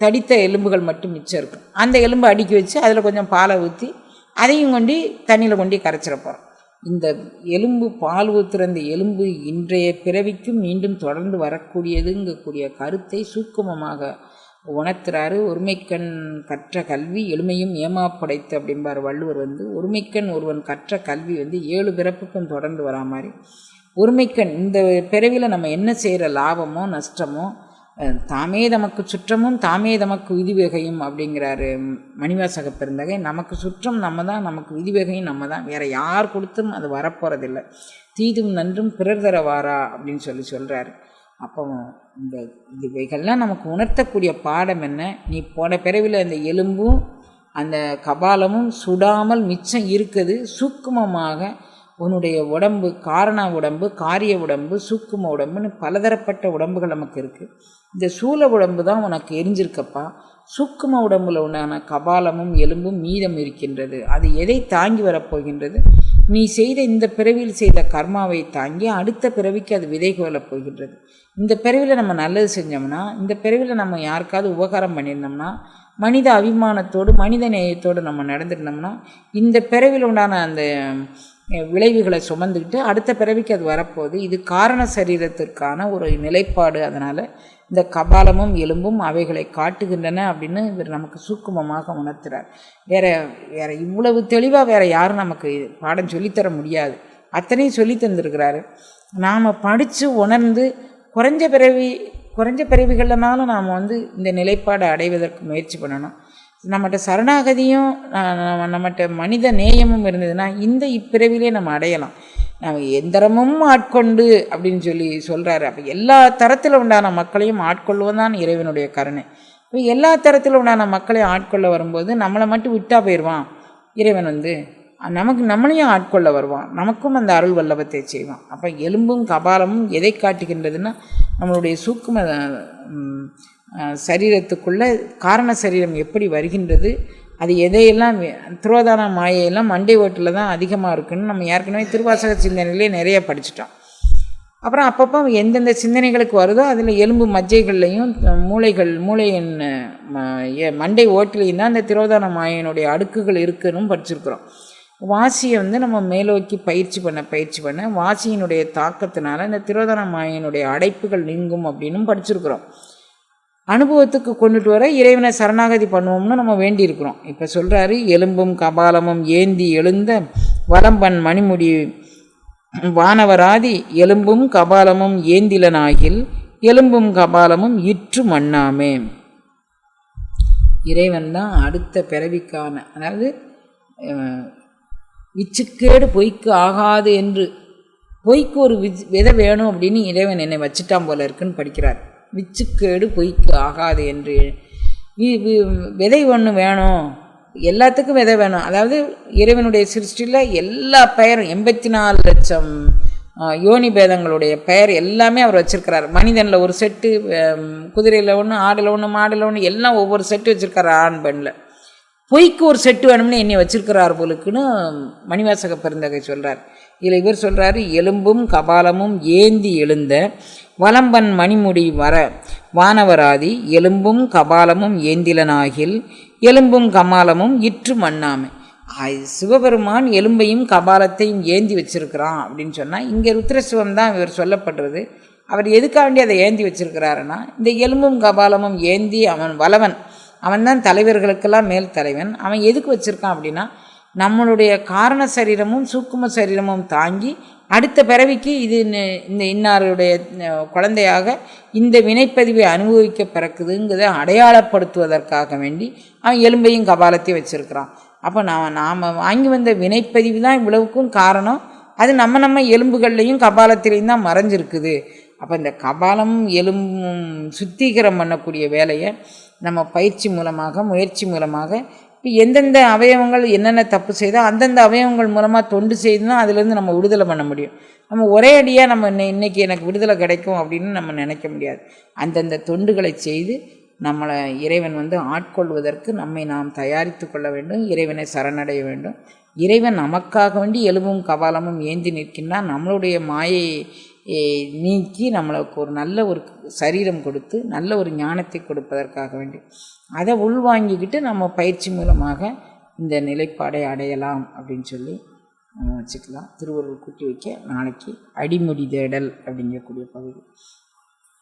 தடித்த எலும்புகள் மட்டும் மிச்சம் இருக்கும். அந்த எலும்பு அடுக்கி வச்சு அதில் கொஞ்சம் பாலை ஊற்றி அதையும் கொண்டு தண்ணியில் கொண்டு கரைச்சிடப்போம். இந்த எலும்பு பால் ஊற்றுற இந்த எலும்பு இன்றைய பிறவிக்கும் மீண்டும் தொடர்ந்து வரக்கூடியதுங்கக்கூடிய கருத்தை சூக்குமமாக உணர்த்துறாரு. ஒருமைக்கண் கற்ற கல்வி எளிமையும் ஏமாப்படைத்து அப்படிம்பார் வள்ளுவர். ஒருமைக்கண் ஒருவன் கற்ற கல்வி 7 பிறப்புக்கும் தொடர்ந்து வரா மாதிரி ஒருமைக்கண் இந்த பிறவியில் நம்ம என்ன செய்கிற லாபமோ நஷ்டமோ தாமே தமக்கு சுற்றமும் தாமே தமக்கு விதிவகையும் அப்படிங்கிறாரு மணிவாசக பெருந்தகை. நமக்கு சுற்றம் நம்ம தான், நமக்கு விதிவகையும் நம்ம தான், வேறு யார் கொடுத்தும் அது வரப்போகிறதில்லை. தீதும் நன்றும் பிறர் தர வாரா அப்படின்னு சொல்கிறாரு. அப்போ இந்த இவைகள்லாம் நமக்கு உணர்த்தக்கூடிய பாடம் என்ன? நீ போன பிறவியில் அந்த எலும்பும் அந்த கபாலமும் சுடாமல் மிச்சம் இருக்குது. சூக்குமமாக உன்னுடைய உடம்பு, காரண உடம்பு, காரிய உடம்பு, சூக்கும உடம்புன்னு பலதரப்பட்ட உடம்புகள் நமக்கு இருக்குது. இந்த சூல உடம்பு தான் உனக்கு எரிஞ்சிருக்கப்பா. சூக்கும உடம்புல உண்டான கபாலமும் எலும்பும் மீதம் இருக்கின்றது. அது எதை தாங்கி வரப்போகின்றது? நீ செய்த இந்த பிறவியில் செய்த கர்மாவை தாங்கி அடுத்த பிறவிக்கு அது விதை கொள்ளப் போகின்றது. இந்த பிறவியில் நம்ம நல்லது செஞ்சோம்னா, இந்த பிறவியில் நம்ம யாருக்காவது உபகாரம் பண்ணியிருந்தோம்னா, மனித அபிமானத்தோடு மனித நேயத்தோடு நம்ம நடந்துருந்தோம்னா இந்த பிறவியில் உண்டான அந்த விளைவுகளை சுமந்துக்கிட்டு அடுத்த பிறவிக்கு அது வரப்போகுது. இது காரண சரீரத்திற்கான ஒரு நிலைப்பாடு. அதனால் இந்த கபாலமும் எலும்பும் அவைகளை காட்டுகின்றன அப்படின்னு இவர் நமக்கு சூக்குமமாக உணர்த்துறார். வேற இவ்வளவு தெளிவாக வேறு யாரும் நமக்கு பாடம் சொல்லித்தர முடியாது. அத்தனையும் சொல்லி தந்திருக்கிறாரு. நாம் படித்து உணர்ந்து குறைஞ்ச பிறவிகள்னாலும் நாம் இந்த நிலைப்பாடை அடைவதற்கு முயற்சி பண்ணணும். நம்மகிட்ட சரணாகதியும் நம்மகிட்ட மனித நேயமும் இருந்ததுன்னா இந்த இப்பிறவிலே நம்ம அடையலாம். நம்ம எந்திரமும் ஆட்கொண்டு அப்படின்னு சொல்கிறாரு. அப்போ எல்லா தரத்தில் உண்டான மக்களையும் ஆட்கொள்வதுதான் இறைவனுடைய கருணை. இப்போ எல்லா தரத்தில் உண்டான மக்களையும் ஆட்கொள்ள வரும்போது நம்மளை மட்டும் விட்டா போயிடுவான் இறைவன். நம்மளையும் ஆட்கொள்ள வருவான், நமக்கும் அந்த அருள் வல்லபத்தை செய்வான். அப்போ எலும்பும் கபாலமும் எதை காட்டுகின்றதுன்னா, நம்மளுடைய சூக்கும சரீரத்துக்குள்ளே காரண சரீரம் எப்படி வருகின்றது, அது எதையெல்லாம் திரோதான மாயையெல்லாம் மண்டை ஓட்டில் தான் அதிகமாக இருக்குன்னு நம்ம ஏற்கனவே திருவாசக சிந்தனையிலே நிறைய படிச்சிட்டோம். அப்புறம் அப்பப்போ எந்தெந்த சிந்தனைகளுக்கு வருதோ அதில் எலும்பு மஜ்ஜைகள்லையும் மூளையின் மண்டை ஓட்டிலையும் தான் அந்த திரோதான மாயினுடைய அடுக்குகள் இருக்குன்னு படிச்சிருக்கிறோம். வாசியை நம்ம மேலோக்கி பயிற்சி பண்ண வாசியினுடைய தாக்கத்தினால இந்த திரோதான மாயினுடைய அடைப்புகள் நீங்கும் அப்படின்னும் படிச்சிருக்கிறோம். அனுபவத்துக்கு கொண்டுட்டு வர இறைவனை சரணாகதி பண்ணுவோம்னு நம்ம வேண்டியிருக்கிறோம். இப்போ சொல்கிறாரு, எலும்பும் கபாலமும் ஏந்தி எழுந்த வலம்பன் மணிமுடி வானவராதி எலும்பும் கபாலமும் ஏந்திலனாகில் எலும்பும் கபாலமும் இற்று மண்ணாமே. இறைவன் தான் அடுத்த பிறவிக்கான, அதாவது விச்சுக்கேடு பொய்க்கு ஆகாது என்று, பொய்க்கு ஒரு விதை வேணும் அப்படின்னு இறைவன் என்னை வச்சுட்டான் போல இருக்குன்னு படிக்கிறார். விச்சுக்கேடு பொய்க்கு ஆகாது என்று விதை ஒன்று வேணும், எல்லாத்துக்கும் விதை வேணும். அதாவது இறைவனுடைய சிருஷ்டியில் எல்லா பெயரும் 84 லட்சம் யோனி பேதங்களுடைய பெயர் எல்லாமே அவர் வச்சுருக்கிறார். மனிதனில் ஒரு செட்டு, குதிரையில் ஒன்று, ஆடில் ஒன்று, மாடில் ஒன்று, எல்லாம் ஒவ்வொரு செட்டு வச்சுருக்கார். ஆண் பெண்ணில் பொய்க்கு ஒரு செட்டு வேணும்னு என்னை வச்சிருக்கிறார் போலுக்குன்னு மணிவாசக பெருந்தகை சொல்கிறார். இதில் இவர் சொல்கிறாரு, எலும்பும் கபாலமும் ஏந்தி எழுந்த வலம்பன் மணிமுடி வானவராதி எலும்பும் கபாலமும் ஏந்திலனாகில் எலும்பும் கபாலமும் இற்று மண்ணாமை. சிவபெருமான் எலும்பையும் கபாலத்தையும் ஏந்தி வச்சிருக்கிறான் அப்படின்னு சொன்னால், இங்கே ருத்ரசிவம் தான் இவர் சொல்லப்படுறது. அவர் எதுக்காண்டி அதை ஏந்தி வச்சிருக்கிறாருன்னா, இந்த எலும்பும் கபாலமும் ஏந்தி அவன் வலவன், அவன் தான் தலைவர்களுக்கெல்லாம் மேல் தலைவன். அவன் எதுக்கு வச்சுருக்கான் அப்படின்னா, நம்மளுடைய காரண சரீரமும் சூக்கும சரீரமும் தாங்கி அடுத்த பிறவிக்கு இது இந்த இன்னாருடைய குழந்தையாக இந்த வினைப்பதிவை அனுபவிக்க பிறக்குதுங்கிறத அடையாளப்படுத்துவதற்காக வேண்டி அவன் எலும்பையும் கபாலத்தையும் வச்சுருக்கிறான். அப்போ நாம் வாங்கி வந்த வினைப்பதிவு தான் இவ்வளவுக்கும் காரணம். அது நம்ம எலும்புகள்லையும் கபாலத்திலையும் தான் மறைஞ்சிருக்குது. அப்போ இந்த கபாலமும் எலும்பும் சுத்திகரம் பண்ணக்கூடிய வேலையை நம்ம பயிற்சி மூலமாக, முயற்சி மூலமாக, இப்போ எந்தெந்த அவயவங்கள் என்னென்ன தப்பு செய்தால் அந்தந்த அவயவங்கள் மூலமாக தொண்டு செய்துனா அதுலேருந்து நம்ம விடுதலை பண்ண முடியும். நம்ம ஒரே அடியாக நம்ம இன்றைக்கி எனக்கு விடுதலை கிடைக்கும் அப்படின்னு நம்ம நினைக்க முடியாது. அந்தந்த தொண்டுகளை செய்து நம்மளை இறைவன் ஆட்கொள்வதற்கு நம்மை நாம் தயாரித்து கொள்ள வேண்டும். இறைவனை சரணடைய வேண்டும். இறைவன் நமக்காக வேண்டி எலும்பும் கபாலமும் ஏந்தி நிற்கின்றான். நம்மளுடைய மாயை நீக்கி நம்மளுக்கு ஒரு நல்ல ஒரு சரீரம் கொடுத்து நல்ல ஒரு ஞானத்தை கொடுப்பதற்காக வேண்டி அதை உள்வாங்கிக்கிட்டு நம்ம பயிற்சி மூலமாக இந்த நிலைப்பாடை அடையலாம் அப்படின்னு சொல்லி நம்ம வச்சுக்கலாம். திருவள்ளுவர் கூட்டி வைக்க நாளைக்கு அடிமுடி தேடல் அப்படிங்கக்கூடிய பகுதி.